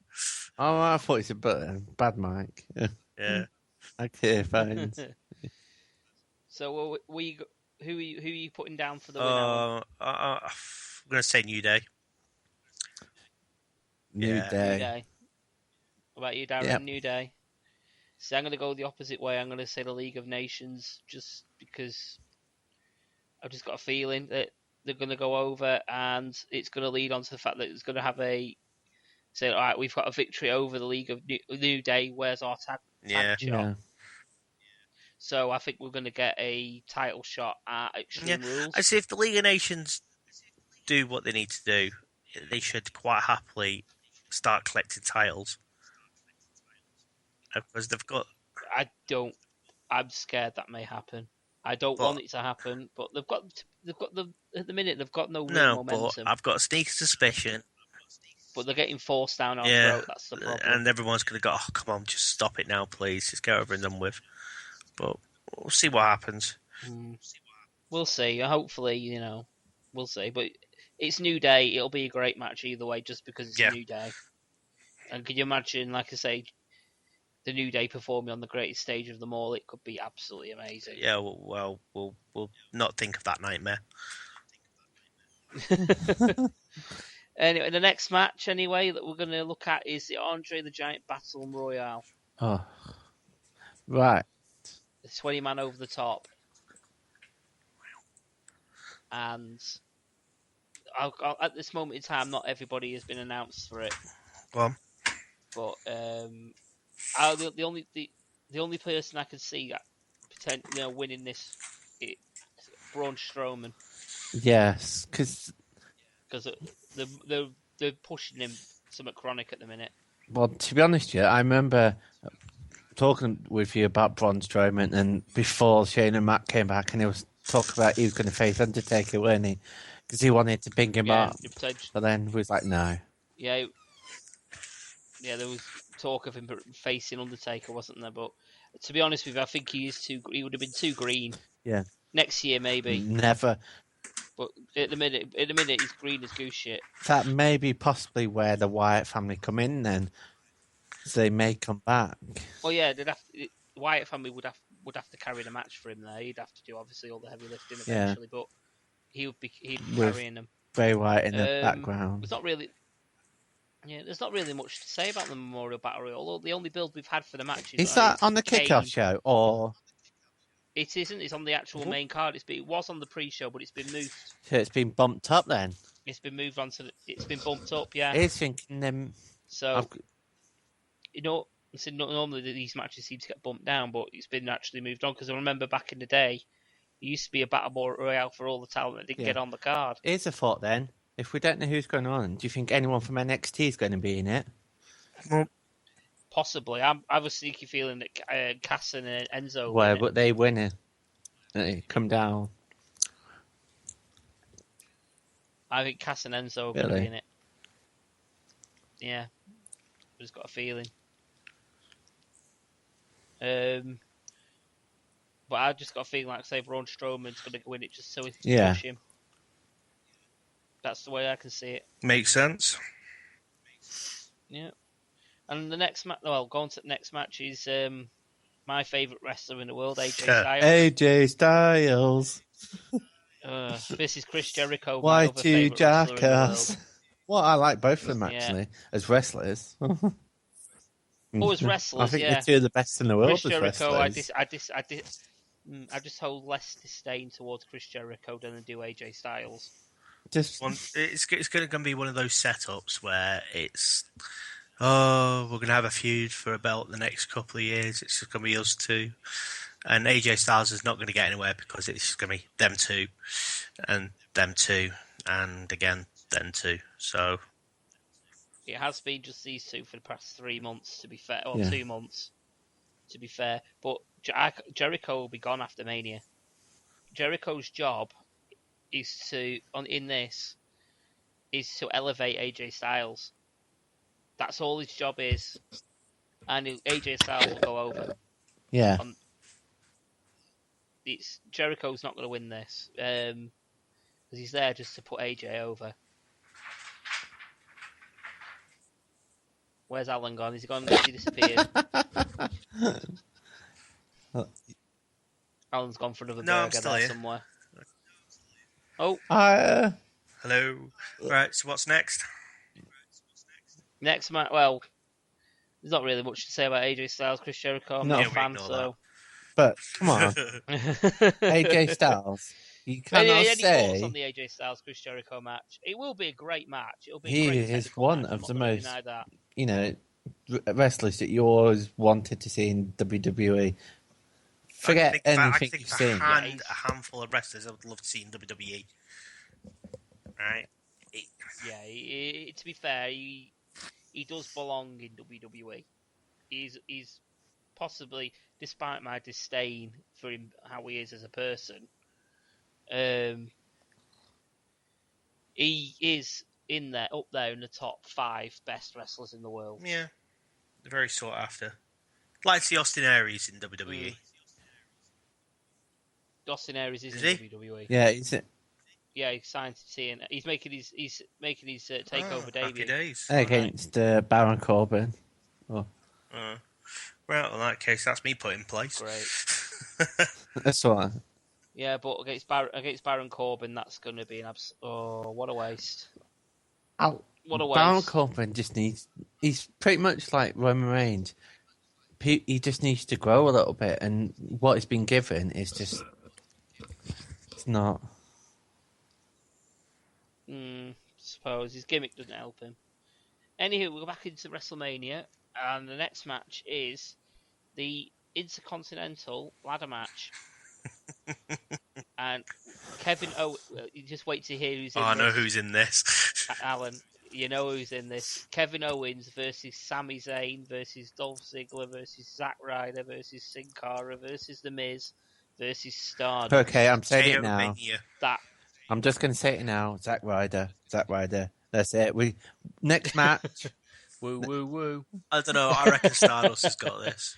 Oh, I thought it's a bad mic. Yeah. Okay, fine. So, who are you putting down for the win? I'm going to say New Day. New Day. What about you, Darren? Yep. New Day. So I'm going to go the opposite way. I'm going to say the League of Nations, just because I've just got a feeling that they're going to go over, and it's going to lead on to the fact that it's going to have all right, we've got a victory over the League of New Day. Where's our tag shot? Yeah. So I think we're going to get a title shot at Extreme Rules. I see if the League of Nations do what they need to do, they should quite happily start collecting titles. Because they've got... I'm scared that may happen. I don't want it to happen, but at the minute they've got no real momentum. But I've got a sneaky suspicion. But they're getting forced down our throat, that's the problem. And everyone's going to go, oh, come on, just stop it now, please. Just get over and done with. But we'll see what happens. We'll see. Hopefully, we'll see. But it's New Day. It'll be a great match either way, just because it's a New Day. And can you imagine, like I say, the New Day performing on the greatest stage of them all? It could be absolutely amazing. Yeah, well, we'll not think of that nightmare. Anyway, the next match, that we're going to look at is the Andre the Giant Battle Royale. Oh, right. The 20-man over the top. And at this moment in time, not everybody has been announced for it. Go on. But the only person I could see winning this is Braun Strowman. Yes, because they're pushing him somewhat chronic at the minute. Well, to be honest, I remember talking with you about Braun Strowman, and before Shane and Matt came back, and he was talking about he was going to face Undertaker, weren't he? Because he wanted to ping him up. But then he was like, no. Yeah, there was talk of him facing Undertaker, wasn't there? But to be honest with you, I think he would have been too green. Yeah. Next year, maybe. Never. But at the minute, he's green as goose shit. That may be possibly where the Wyatt family come in then. So they may come back. Well, yeah, the Wyatt family would have to carry the match for him there. He'd have to do, obviously, all the heavy lifting eventually, but he'd be carrying them. Bray Wyatt in the background. There's not really much to say about the Memorial Battle Royal. The only build we've had for the match is that on the kickoff show, or It isn't. It's on the actual main card. It was on the pre-show, but it's been moved. So it's been bumped up then. It's been moved on to. It's been bumped up. Yeah. He's thinking them. So, normally these matches seem to get bumped down, but it's been actually moved on because I remember back in the day, it used to be a battle royale for all the talent that didn't get on the card. Here's a thought then. If we don't know who's going on, do you think anyone from NXT is going to be in it? Possibly. I have a sneaky feeling that Cass and Enzo. Well, but they win it. They come down. I think Cass and Enzo are going to be in it. Yeah. I've just got a feeling. But I've just got a feeling like, say, Braun Strowman's going to win it just so we can push him. That's the way I can see it. Makes sense. Yeah. And the next match, going to the next match is my favourite wrestler in the world, AJ Styles. AJ Styles. This is Chris Jericho. Y2 Jackass. Well, I like both of them actually as wrestlers. As wrestlers, I think they're two of the best in the world. Chris as Jericho, wrestlers. I just hold less disdain towards Chris Jericho than I do AJ Styles. It's going to be one of those setups where it's, we're going to have a feud for a belt the next couple of years. It's just going to be us two. And AJ Styles is not going to get anywhere because it's just going to be them two, and again, them two. So it has been just these two for the past 3 months, to be fair, or 2 months, to be fair. But Jericho will be gone after Mania. Jericho's job is to elevate AJ Styles. That's all his job is, and AJ Styles will go over. Yeah. Jericho's not going to win this because he's there just to put AJ over. Where's Alan gone? Is he gone? Has he disappeared? Alan's gone for another burger there somewhere. Oh. Hello. Right, so what's next? Next match, well, there's not really much to say about AJ Styles, Chris Jericho. I'm not a fan, so... But, come on. AJ Styles. You cannot any say... thoughts on the AJ Styles, Chris Jericho match? It will be a great match. It'll be he a great is one match. of the most, wrestlers that you always wanted to see in WWE. Forget anything you've seen. A handful of wrestlers I would love to see in WWE. Right? To be fair, he does belong in WWE. He's possibly, despite my disdain for him, how he is as a person, he is up there in the top 5 best wrestlers in the world. Yeah, they're very sought after. Like to see Austin Aries in WWE. Austin Aries is in WWE. Yeah, is it? Yeah, he's signed to TNA. He's making his takeover debut against Baron Corbin. Well, in that case, that's me put in place. Great. That's all right. Yeah, but against Baron Corbin, that's going to be what a waste. What a waste. Baron Corbin just he's pretty much like Roman Reigns. He just needs to grow a little bit, and what he's been given is just, it's not. Suppose his gimmick doesn't help him. Anywho, we're back into WrestleMania, and the next match is the Intercontinental ladder match. And Kevin you just wait to hear who's in this. I know who's in this. Alan, you know who's in this. Kevin Owens versus Sami Zayn versus Dolph Ziggler versus Zack Ryder versus Sin Cara versus The Miz versus Stardust. Okay, I'm saying it now. That I'm just going to say it now. Zack Ryder. That's it. Next match. Woo, woo, woo. I don't know. I reckon Stardust has got this.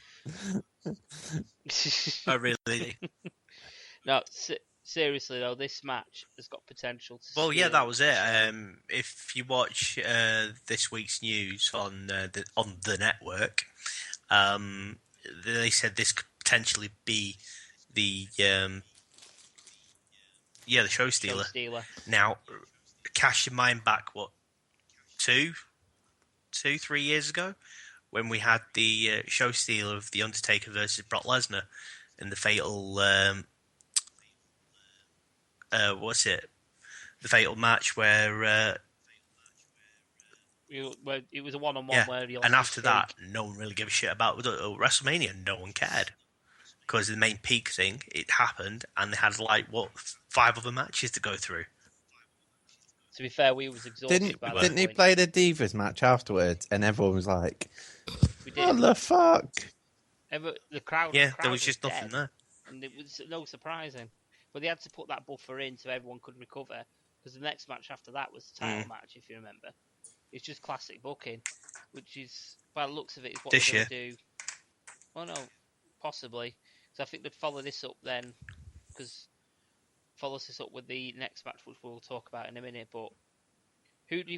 I really do. No, seriously though, this match has got potential to... Well, yeah, that was it. If you watch this week's news on the network, they said this could potentially be the show stealer. Now, cast your mind back, 3 years ago, when we had the show stealer of The Undertaker versus Brock Lesnar. in the fatal what's it? The fatal match where it was a one-on-one where he lost and after his that, no one really gave a shit about WrestleMania. No one cared because the main peak thing it happened, and they had 5 other matches to go through. To be fair, we was exhausted by that point. Didn't he play the Divas match afterwards? And everyone was like, We did. "What the fuck?" The crowd. There was just nothing there, and it was no surprising. But they had to put that buffer in so everyone could recover, because the next match after that was the title match, if you remember. It's just classic booking, which is, by the looks of it, is what they're going to do. Oh no, possibly. So I think they'd follow this up then, because follows this up with the next match, which we'll talk about in a minute. But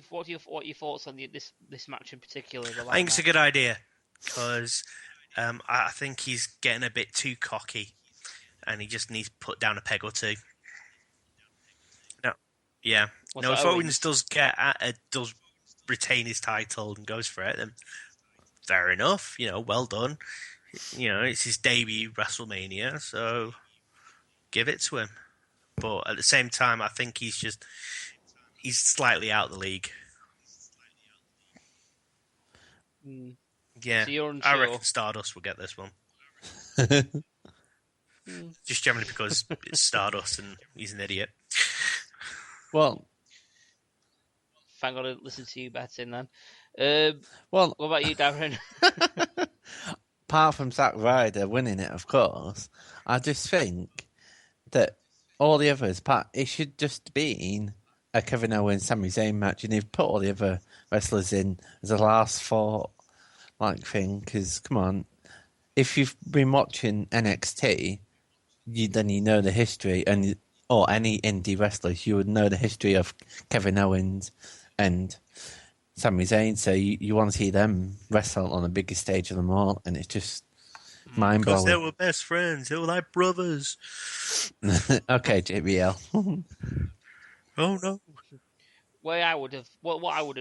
what are your thoughts on this match in particular? I think it's a good idea because I think he's getting a bit too cocky, and he just needs to put down a peg or two. No, yeah, if Owens does does retain his title and goes for it, then fair enough. Well done. It's his debut WrestleMania, so give it to him. But at the same time, I think he's slightly out of the league. Yeah, so you're unsure? I reckon Stardust will get this one. Just generally because it's Stardust and he's an idiot. Well, thank God I didn't listen to you betting then. What about you, Darren? Apart from Zack Ryder winning it, of course, I just think that all the others, it should just been a Kevin Owens, Sami Zayn match, and you've put all the other wrestlers in as a last fought thing. Because come on, if you've been watching NXT, then you know the history, or any indie wrestlers, you would know the history of Kevin Owens and Sami Zayn. So you want to see them wrestle on the biggest stage of them all, and it's just mind blowing. Because they were best friends. They were like brothers. Okay, JBL. Oh no. What I would have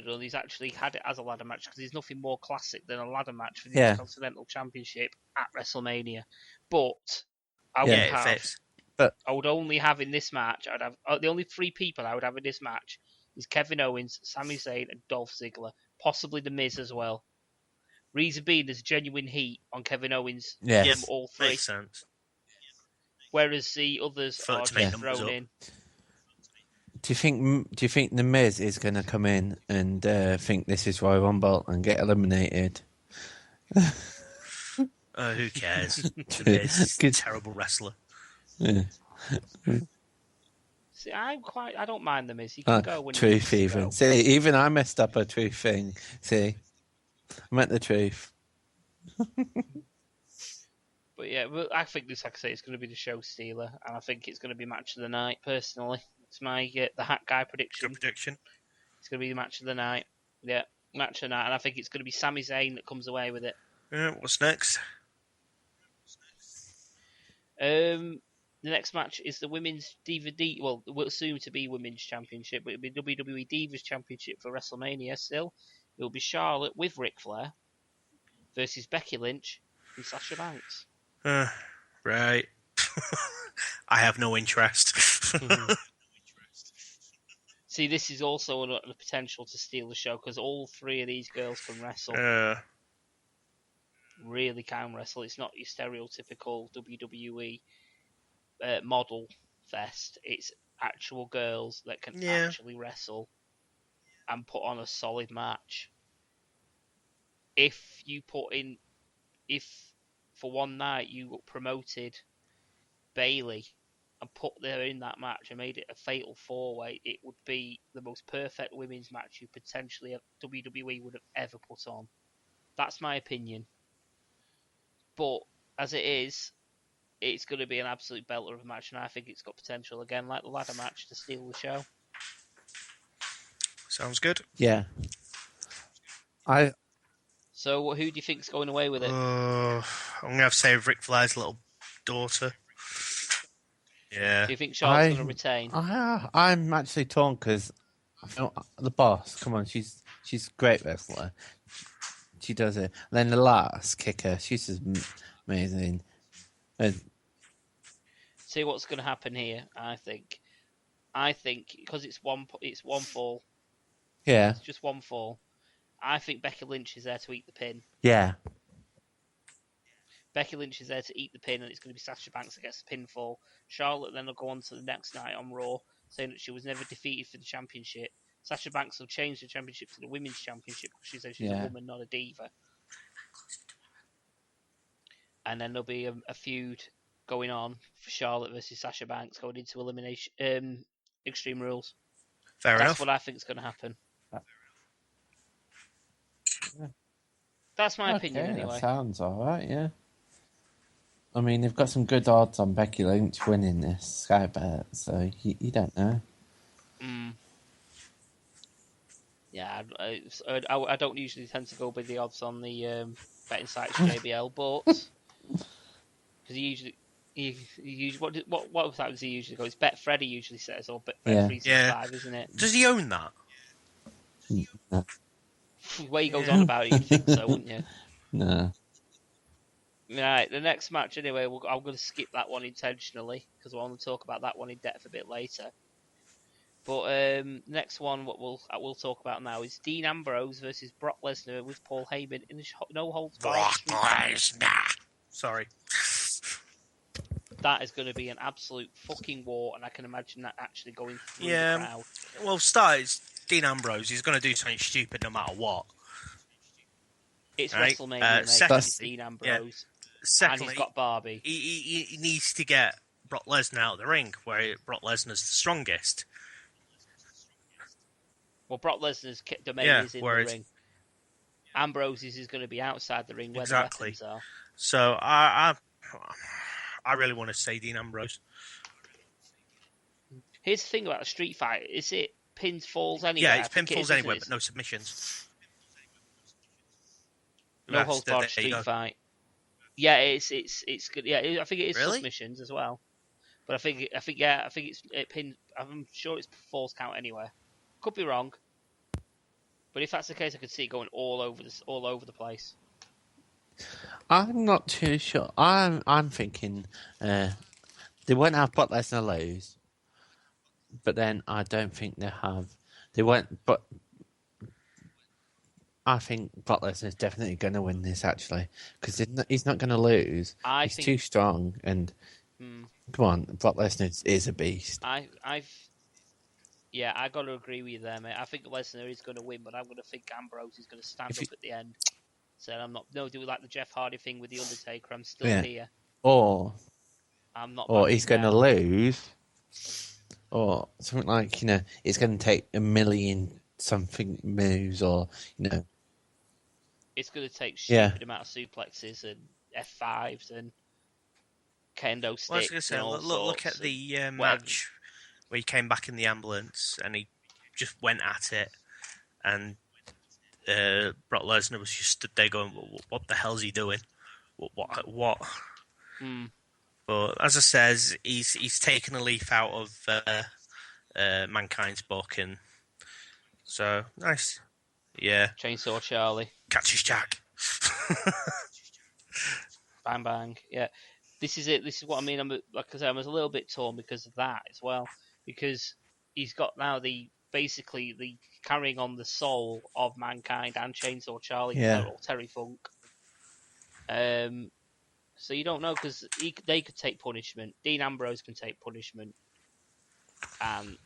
done is actually had it as a ladder match, because there's nothing more classic than a ladder match for the Intercontinental Championship at WrestleMania. But I would only have in this match. I'd have the only 3 people I would have in this match is Kevin Owens, Sami Zayn, and Dolph Ziggler, possibly The Miz as well. Reason being, there's genuine heat on Kevin Owens from all 3. Makes sense. Whereas the others are just thrown in. Do you think The Miz is going to come in and think this is Royal Rumble and get eliminated? Who cares? The Miz is a terrible wrestler. Yeah. See, I don't mind The Miz. He can go when truth he even. Go. See, even I messed up a truth thing. See, I meant the truth. But yeah, I think this, like I say, it's going to be the show stealer, and I think it's going to be match of the night. Personally, it's my the Hat Guy prediction. Good prediction. It's going to be the match of the night. Yeah, match of the night, and I think it's going to be Sami Zayn that comes away with it. What's next? The next match is the women's DVD. Well, it will soon to be women's championship, but it'll be WWE Divas Championship for WrestleMania. Still, it will be Charlotte with Ric Flair versus Becky Lynch and Sasha Banks. Right. I have no interest. See, this is also the potential to steal the show, because all 3 of these girls can wrestle. Really can wrestle. It's not your stereotypical WWE model fest. It's actual girls that can actually wrestle and put on a solid match. If for one night you promoted Bayley and put her in that match and made it a fatal 4-way, it would be the most perfect women's match you potentially WWE would have ever put on. That's my opinion. But as it is, it's going to be an absolute belter of a match, and I think it's got potential again, like the ladder match, to steal the show. Sounds good. Yeah. So, who do you think's going away with it? I'm going to have to say Ric Flair's little daughter. Yeah. Do you think Charlotte's going to retain? I'm actually torn because the boss. Come on, she's a great wrestler. She does it. And then the last kicker, she's just amazing. see what's going to happen here. I think because it's one fall. Yeah. It's just one fall. I think Becky Lynch is there to eat the pin. Yeah. Becky Lynch is there to eat the pin, and it's going to be Sasha Banks that gets the pinfall. Charlotte then will go on to the next night on Raw, saying that she was never defeated for the championship. Sasha Banks will change the championship to the Women's Championship because she says she's a woman, not a diva. And then there'll be a feud going on for Charlotte versus Sasha Banks going into elimination, Extreme Rules. Fair enough. That's what I think is going to happen. That's my opinion, anyway. That sounds alright, yeah. I mean, they've got some good odds on Becky Lynch winning this Sky Bet, so you don't know. Yeah, I don't usually tend to go by the odds on the betting sites JBL, but because he usually what does he usually go? It's Bet he usually says, or Bet 365, isn't it? Does he own that? No. The way he goes on about it, you'd think so, wouldn't you? No. Right, the next match anyway. I'm going to skip that one intentionally because I want to talk about that one in depth a bit later. But next one, what we'll talk about now is Dean Ambrose versus Brock Lesnar with Paul Heyman in the no holds barred. Brock Lesnar. Sorry. That is going to be an absolute fucking war, and I can imagine that actually going through the crowd. Well, start Dean Ambrose. He's going to do something stupid no matter what. It's right? WrestleMania, mate. It's Dean Ambrose. Yeah. Secondly, and he's got Barbie. He needs to get Brock Lesnar out of the ring, where Brock Lesnar's the strongest. Well, Brock Lesnar's domain is in the ring. Ambrose's is going to be outside the ring where the weapons are. So I really want to say Dean Ambrose. Here's the thing about a street fight: is it pins, falls anywhere? Yeah, it's pinfalls anywhere, but no submissions. No holds barred street fight. Yeah, it's good. Yeah, I think it is submissions as well. But I think it's pin. I'm sure it's falls count anywhere. Could be wrong. But if that's the case, I could see it going all over the place. I'm not too sure. I'm thinking they won't have Brock Lesnar lose, but then I don't think they won't. But I think Brock Lesnar is definitely going to win this actually because he's not going to lose. He's too strong, and come on, Brock Lesnar is a beast. I got to agree with you there, mate. I think Lesnar is going to win, but I'm going to think Ambrose is going to stand up at the end. So I'm not do like the Jeff Hardy thing with the Undertaker. I'm still here. Or I'm not. Or he's going to lose, or something like it's going to take 1,000,000 something moves, or it's going to take stupid amount of suplexes and F5s and kendo sticks. Well, I was going to say, look at the match where he came back in the ambulance and he just went at it, and Brock Lesnar was just stood there going, "What the hell's he doing? What?" But as I says, he's taken a leaf out of Mankind's book, and so nice. Yeah. Chainsaw Charlie. Catches Jack. Bang bang. Yeah. This is it. This is what I mean. Like I said, I was a little bit torn because of that as well. Because he's got now the carrying on the soul of Mankind and Chainsaw Charlie, or Terry Funk. So you don't know because they could take punishment. Dean Ambrose can take punishment, and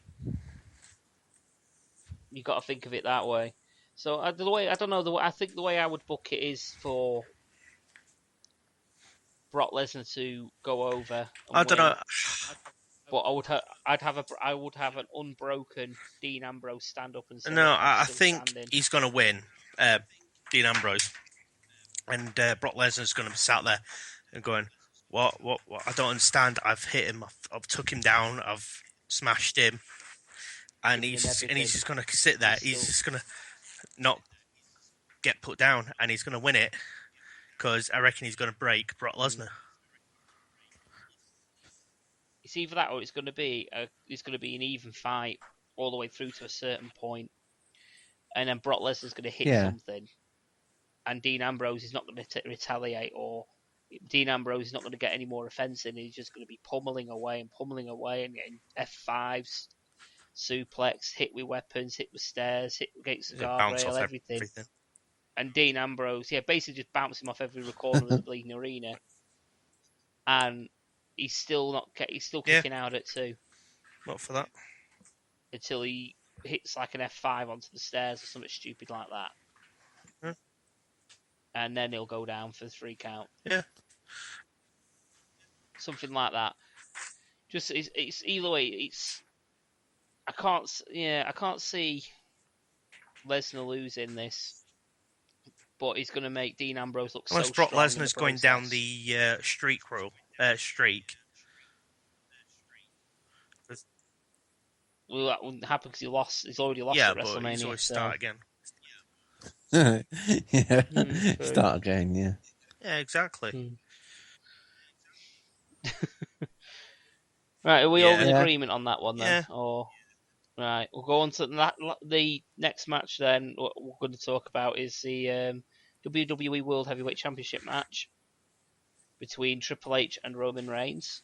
you got to think of it that way. So I think the way I would book it is for Brock Lesnar to go over. I don't know, but I would have an unbroken Dean Ambrose stand up and say. No, I think he's going to win, Dean Ambrose, and Brock Lesnar's going to be sat there and going, "What? I don't understand. I've hit him. I've took him down. I've smashed him." And he's just going to sit there. He's just going to not get put down, and he's going to win it because I reckon he's going to break Brock Lesnar. It's either that or it's going to be an even fight all the way through to a certain point, and then Brock Lesnar's going to hit something, and Dean Ambrose is not going to retaliate or Dean Ambrose is not going to get any more offense in. He's just going to be pummeling away and getting F5s, suplex, hit with weapons, hit with stairs, hit against the Bounce guardrail, off everything. And Dean Ambrose, basically just bouncing off every corner of the bleeding arena. And he's still kicking out at 2. Not for that. Until he hits like an F5 onto the stairs or something stupid like that. Yeah. And then he'll go down for the 3 count. Yeah. Something like that. Just it's either way. I can't see Lesnar losing this, but he's going to make Dean Ambrose look so strong. Brock Lesnar's going down the streak. Well, that wouldn't happen because he's already lost at WrestleMania. But he's always start again. Start again. Yeah. Yeah, exactly. Right, are we all in agreement on that one then? Yeah. Or right, we'll go on to the next match then. What we're going to talk about is the WWE World Heavyweight Championship match between Triple H and Roman Reigns.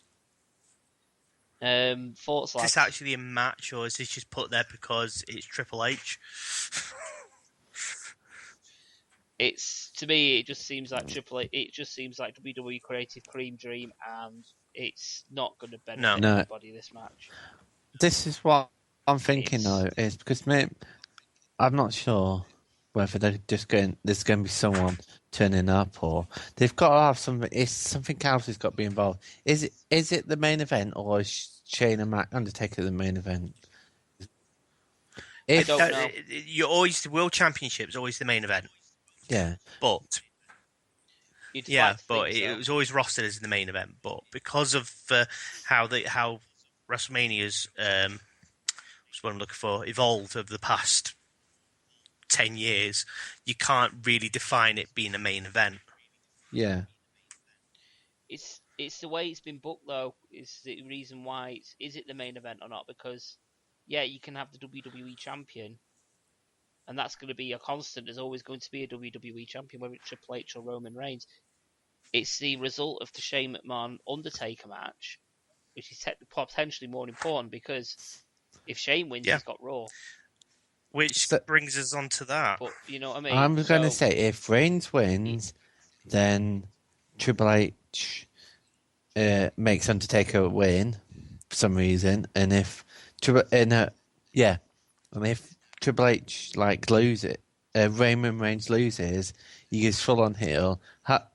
Thoughts, lads? Is this actually a match, or is this just put there because it's Triple H? To me, it just seems like Triple H. It just seems like WWE creative cream dream, and it's not going to benefit anybody. This match. This is what I'm thinking though, is because I'm not sure whether they're just going. There's going to be someone turning up, or they've got to have something. It's something else has got to be involved. Is it the main event, or is Shane and Undertaker the main event? I don't know. The World Championship is always the main event. Yeah, but so. It was always rostered as the main event. But because of how WrestleMania's what's what I'm looking for evolved over the past 10 years, you can't really define it being a main event. Yeah, it's the way it's been booked though. Is the reason why is it the main event or not? Because you can have the WWE champion. And that's going to be a constant. There's always going to be a WWE champion, whether it's Triple H or Roman Reigns. It's the result of the Shane McMahon Undertaker match, which is potentially more important because if Shane wins, he's got Raw. Which brings us on to that. But you know what I mean? I'm going to say if Reigns wins, then Triple H makes Undertaker win for some reason, and if Triple H loses, Roman Reigns loses, he goes full on heel,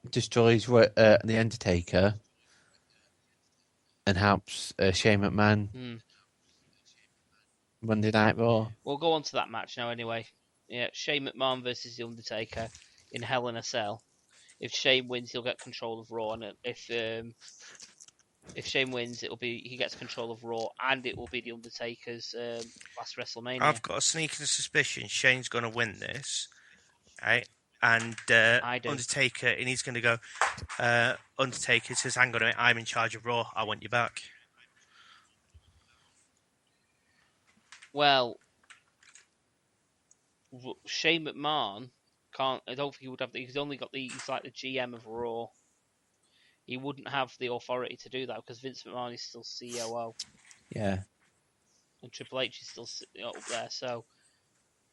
destroys the Undertaker, and helps Shane McMahon Monday Night Raw. We'll go on to that match now anyway. Yeah, Shane McMahon versus the Undertaker in Hell in a Cell. If Shane wins, he'll get control of Raw, and if Shane wins, he gets control of Raw, and it will be the Undertaker's last WrestleMania. I've got a sneaking suspicion Shane's going to win this, right? And Undertaker, and he's going to go. Undertaker says, "Hang on a minute, I'm in charge of Raw. I want you back." Well, Shane McMahon can't. I don't think he would have. He's only got he's like the GM of Raw. He wouldn't have the authority to do that because Vince McMahon is still COO. Yeah. And Triple H is still up there, so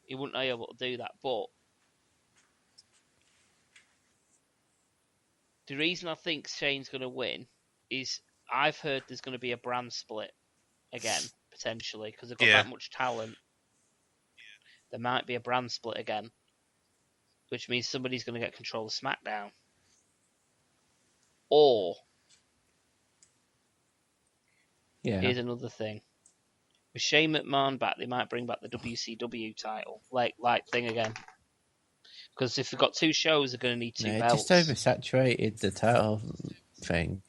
he wouldn't be able to do that. But the reason I think Shane's going to win is I've heard there's going to be a brand split again, potentially, because they've got that much talent. There might be a brand split again, which means somebody's going to get control of SmackDown. Or, here's another thing. With Shane McMahon back, they might bring back the WCW title, like thing again. Because if they've got 2 shows, they're going to need 2 belts. Just oversaturated the title thing.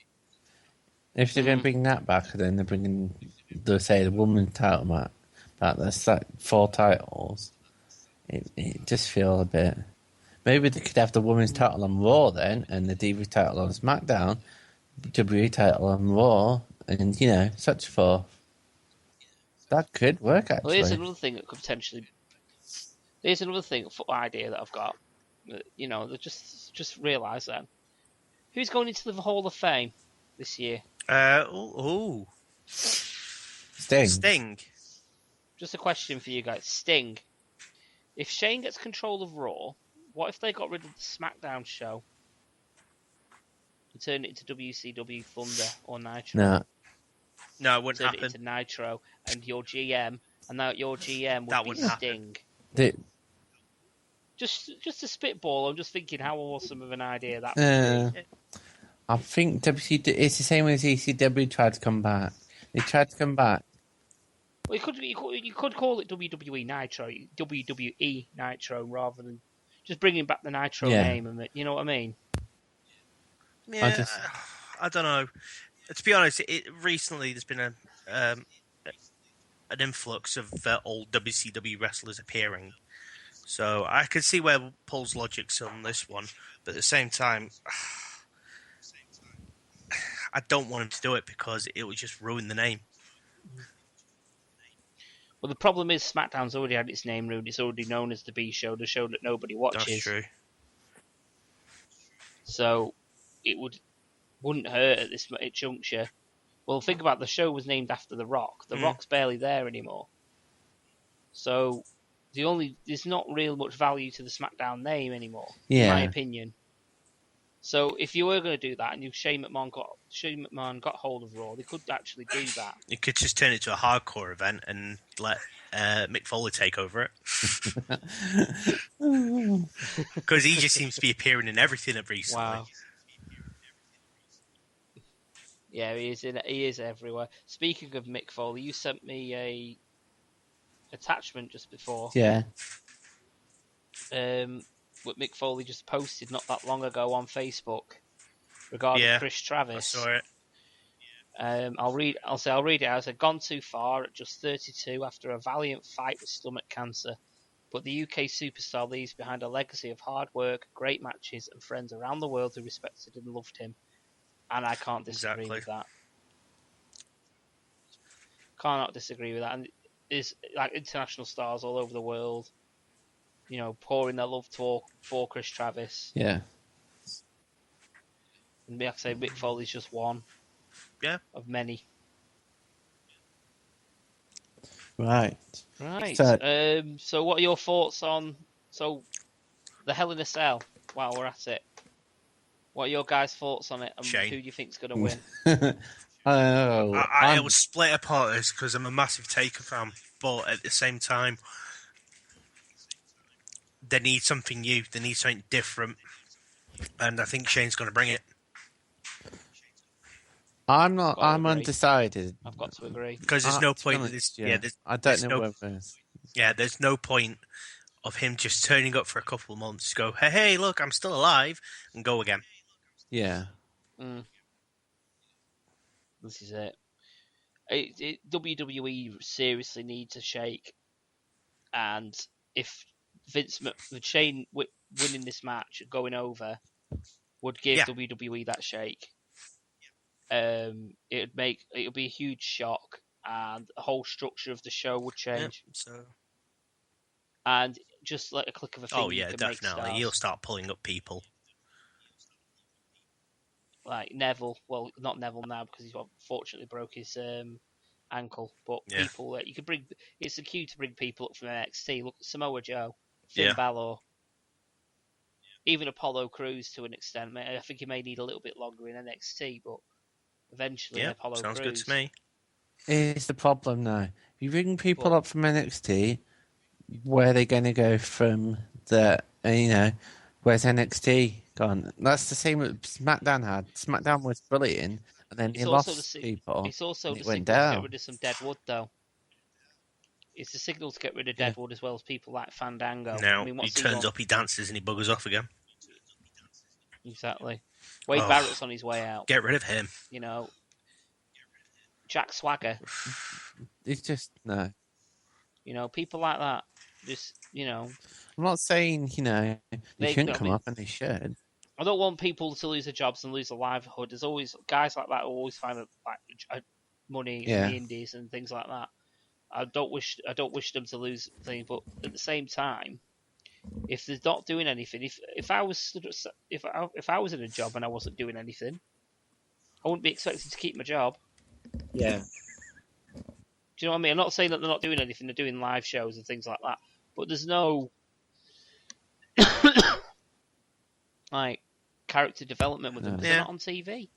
If they're going to bring that back, then they're bringing, the women's title back. That's like 4 titles. It just feels a bit. Maybe they could have the women's title on Raw then, and the Diva title on SmackDown, WWE title on Raw, and such forth. That could work actually. Well, here's another thing that could potentially. Here's another idea that I've got. Just realise then, Who's going into the Hall of Fame this year? Sting. Just a question for you guys. Sting. If Shane gets control of Raw, what if they got rid of the SmackDown show and turned it into WCW Thunder or Nitro? No, it wouldn't Turned happen. it into Nitro, and your GM would be Sting. Just a spitball. I'm just thinking how awesome of an idea that would be. I think WCW. It's the same as ECW tried to come back. They tried to come back. Well, you could call it WWE Nitro, WWE Nitro, rather than just bringing back the Nitro name of it. You know what I mean? Yeah, I don't know. To be honest, recently there's been an influx of old WCW wrestlers appearing. So I can see where Paul's logic's on this one, but at the same time, I don't want him to do it because it would just ruin the name. Well, the problem is SmackDown's already had its name ruined. It's already known as the B Show, the show that nobody watches. That's true. So it wouldn't hurt at this juncture. Well, think about the show was named after The Rock. The Rock's barely there anymore. So there's not real much value to the SmackDown name anymore, in my opinion. So if you were going to do that, and Shane McMahon got hold of Raw, they could actually do that. You could just turn it to a hardcore event and let Mick Foley take over it, because he just seems to be appearing in everything recently. Wow. Yeah, he is everywhere. Speaking of Mick Foley, you sent me a attachment just before. Yeah. What Mick Foley just posted not that long ago on Facebook regarding Kris Travis. I saw it. I'll read it out. I said, gone too far at just 32 after a valiant fight with stomach cancer. But the UK superstar leaves behind a legacy of hard work, great matches, and friends around the world who respected and loved him. And I can't disagree with that. Cannot disagree with that. And there's like international stars all over the world, you know, pouring their love for Kris Travis. Yeah. And like I say, Mick Foley's just one. Yeah. Of many. Right. So what are your thoughts on the Hell in a Cell while we're at it? What are your guys' thoughts on it, and Shane. who do you think's going to win? I was split apart this because I'm a massive Taker fan, but at the same time, they need something new. They need something different, and I think Shane's going to bring it. I'm undecided. I've got to agree because there's no point. I don't know whether. Yeah, there's no point of him just turning up for a couple of months, go, hey, look, I'm still alive, and go again. Yeah. This is it. WWE seriously needs a shake, and if Shane winning this match, going over, would give WWE that shake. It would be a huge shock, and the whole structure of the show would change. And just like a click of a finger, oh yeah, definitely, he'll start pulling up people. Like Neville, well, not Neville now because he's unfortunately broke his ankle. But people that you could bring, it's the cue to bring people up from NXT. Look at Samoa Joe, Finn Balor, even Apollo Crews to an extent. I think he may need a little bit longer in NXT, but eventually Apollo sounds Crews. good to me. Here's the problem now. If you bring people up from NXT, where are they going to go from the, where's NXT gone? That's the same that SmackDown had. SmackDown was brilliant, and then he lost people. It's also the signal to get rid of some Deadwood, though. It's the signal to get rid of Deadwood as well as people like Fandango. Now, he turns up, he dances, and he buggers off again. Exactly. Wade Barrett's on his way out. Get rid of him. Jack Swagger. It's just, no. People like that. Just, I'm not saying, they shouldn't come up, and they should. I don't want people to lose their jobs and lose their livelihood. There's always guys like that who always find money in the indies and things like that. I don't wish them to lose things, but at the same time, if they're not doing anything, if I was in a job and I wasn't doing anything, I wouldn't be expected to keep my job. Yeah. Do you know what I mean? I'm not saying that they're not doing anything; they're doing live shows and things like that. But there's no like character development with them because they're not on TV.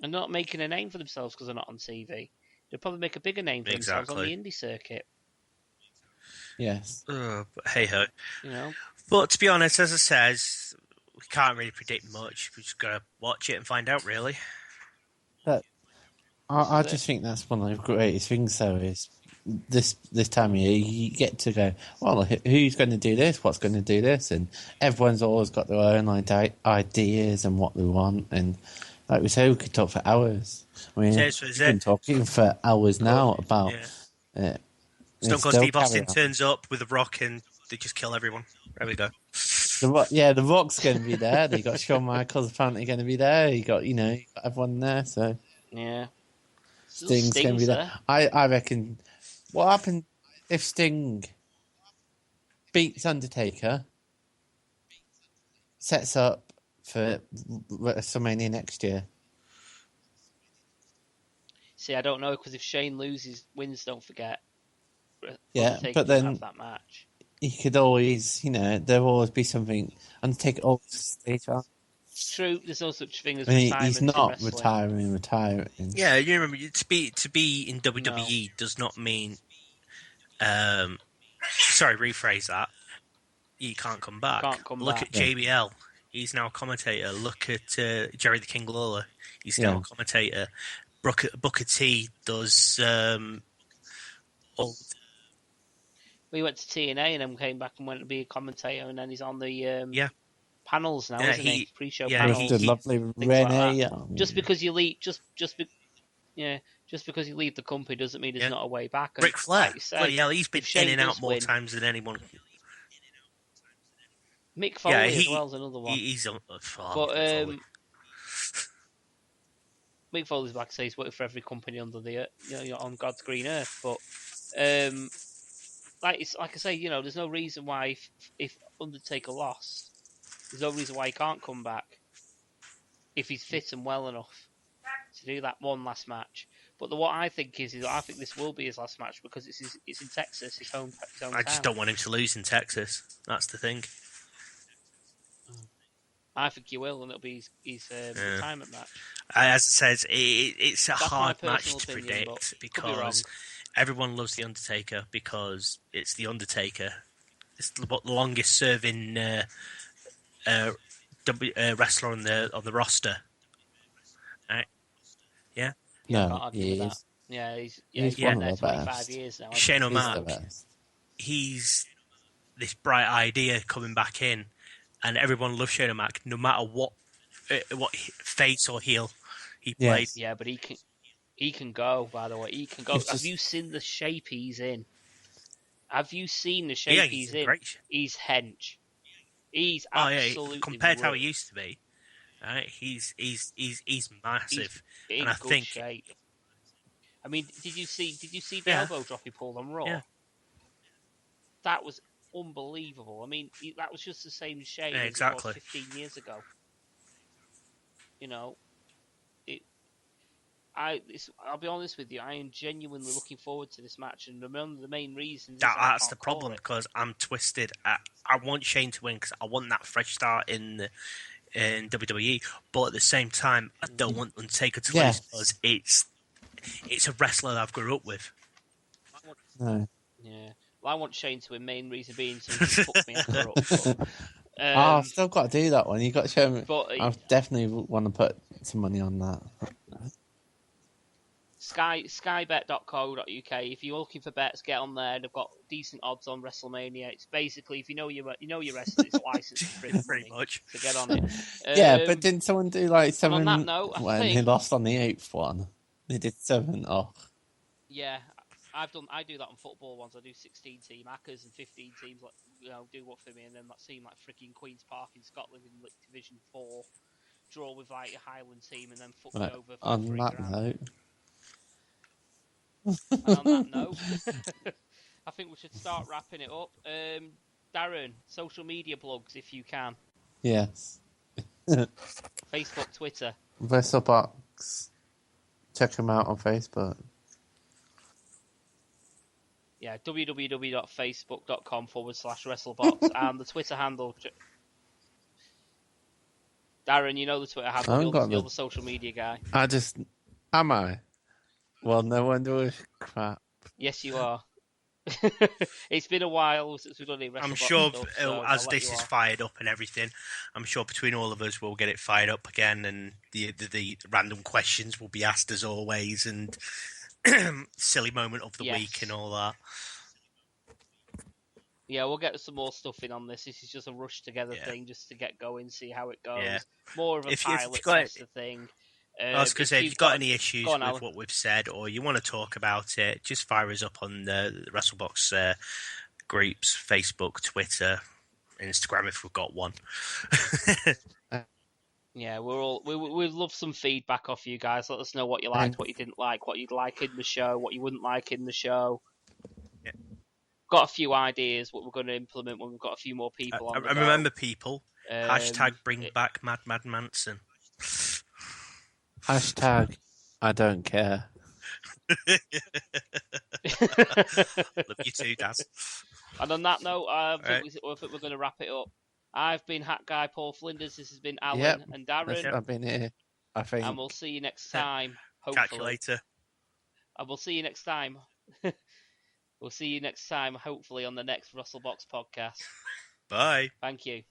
And they're not making a name for themselves because they're not on TV. They'll probably make a bigger name for themselves on the indie circuit. Yes. But hey ho. You know. But to be honest, as I says, we can't really predict much. We just gotta watch it and find out, really. But I just think that's one of the greatest things, though, is this time of year you get to go, well, who's going to do this? What's going to do this? And everyone's always got their own ideas and what they want. And like we say, we could talk for hours. I mean, we've been talking for hours now about it. Stone Cold Steve Austin turns up with a rock and they just kill everyone. There we go. The Rock's going to be there. They got Shawn Michaels apparently going to be there. You got everyone there. So yeah, Sting's going to be there. I reckon. What happened if Sting beats Undertaker, sets up for WrestleMania next year? See, I don't know because if Shane wins, don't forget. Yeah, but then have that match. He could always, there'll always be something. Undertaker always stays around. True, there's no such thing as retirement. He's not retiring. Yeah, you remember to be in WWE does not mean. Sorry, rephrase that. You can't come back. Look at JBL. He's now a commentator. Look at Jerry the King Lawler. He's now a commentator. Booker T does. We went to TNA and then came back and went to be a commentator, and then he's on the panels now, isn't he? Pre-show panels. He's lovely Renee. Like just because you leave, just because you leave the company doesn't mean there's not a way back. Ric Flair, bloody hell, he's been in and out more win, times than anyone. Mick Foley as well is another one. He's on, Mick Foley's back to say he's working for every company under the on God's green earth, but like I say, there's no reason why if Undertaker lost, there's no reason why he can't come back if he's fit and well enough to do that one last match. But what I think is I think this will be his last match because it's in Texas, his home I just don't want him to lose in Texas. That's the thing. I think he will, and it'll be his retirement match. As it says, it's a hard match to predict because everyone loves The Undertaker because it's The Undertaker. It's the longest serving wrestler on the roster. Right? Yeah? No, he is. Yeah, he's one there of the 25 best. years now. Shane O'Mac, he's bright idea coming back in, and everyone loves Shane O'Mac no matter what face or heel he played. Yeah, but he can go. By the way, he can go. Have you seen the shape he's in? Have you seen the shape he's in? He's hench. He's absolutely compared to how he used to be. Right? He's massive, he's and I think. Shape. I mean, did you see the elbow drop he pulled on Raw? Yeah. That was unbelievable. I mean, that was just the same shape as it was 15 years ago. I'll be honest with you. I am genuinely looking forward to this match, and remember the main reason. That's the problem because I'm twisted. I want Shane to win because I want that fresh start in WWE, but at the same time, I don't want Undertaker to lose because it's a wrestler that I've grew up with. No. Yeah. Well, I want Shane to win. Main reason being to fuck me after up. But, I've still got to do that one. You got to show me. But, I definitely want to put some money on that. Skybet.co.uk. If you're looking for bets, get on there. They've got decent odds on WrestleMania. It's basically if you know your wrestling, it's licensed pretty much. So get on it. Yeah, but didn't someone do like 7 on that note, when he lost on the 8th one? They did 7. Oh, yeah. I do that on football ones. I do 16 team hackers and 15 teams do what for me, and then that seem like freaking Queen's Park in Scotland in Division 4, draw with like a Highland team, and then fuck me over. For on that note. And on that note, I think we should start wrapping it up. Darren, social media plugs if you can. Yes. Facebook, Twitter. Wrestlebox. Check them out on Facebook. Yeah, www.facebook.com/Wrestlebox and the Twitter handle. Darren, you know the Twitter handle. You're the social media guy. Am I? Well, no wonder crap. Yes, you are. It's been a while since we've done any Wrestlebox I'm sure stuff, so as this is fired up and everything, I'm sure between all of us we'll get it fired up again, and the random questions will be asked as always, and silly moment of the week and all that. Yeah, we'll get some more stuff in on this. This is just a rush together thing, just to get going, see how it goes. Yeah. More of a pilot tester thing. I was going to say, if you've got any issues with what we've said, or you want to talk about it, just fire us up on the Wrestlebox groups, Facebook, Twitter, Instagram if we've got one. Yeah, we'd love some feedback off you guys. Let us know what you liked, what you didn't like, what you'd like in the show, what you wouldn't like in the show. Yeah. Got a few ideas what we're going to implement when we've got a few more people on. And remember, people, hashtag bring back Mad Manson. Hashtag I don't care. Love you too, Daz. And on that note, I think we're going to wrap it up. I've been Hat Guy Paul Flinders. This has been Alan and Darren. I've been here, I think. And we'll see you next time, hopefully. Catch you later. And we'll see you next time. We'll see you next time, hopefully, on the next Wrestlebox podcast. Bye. Thank you.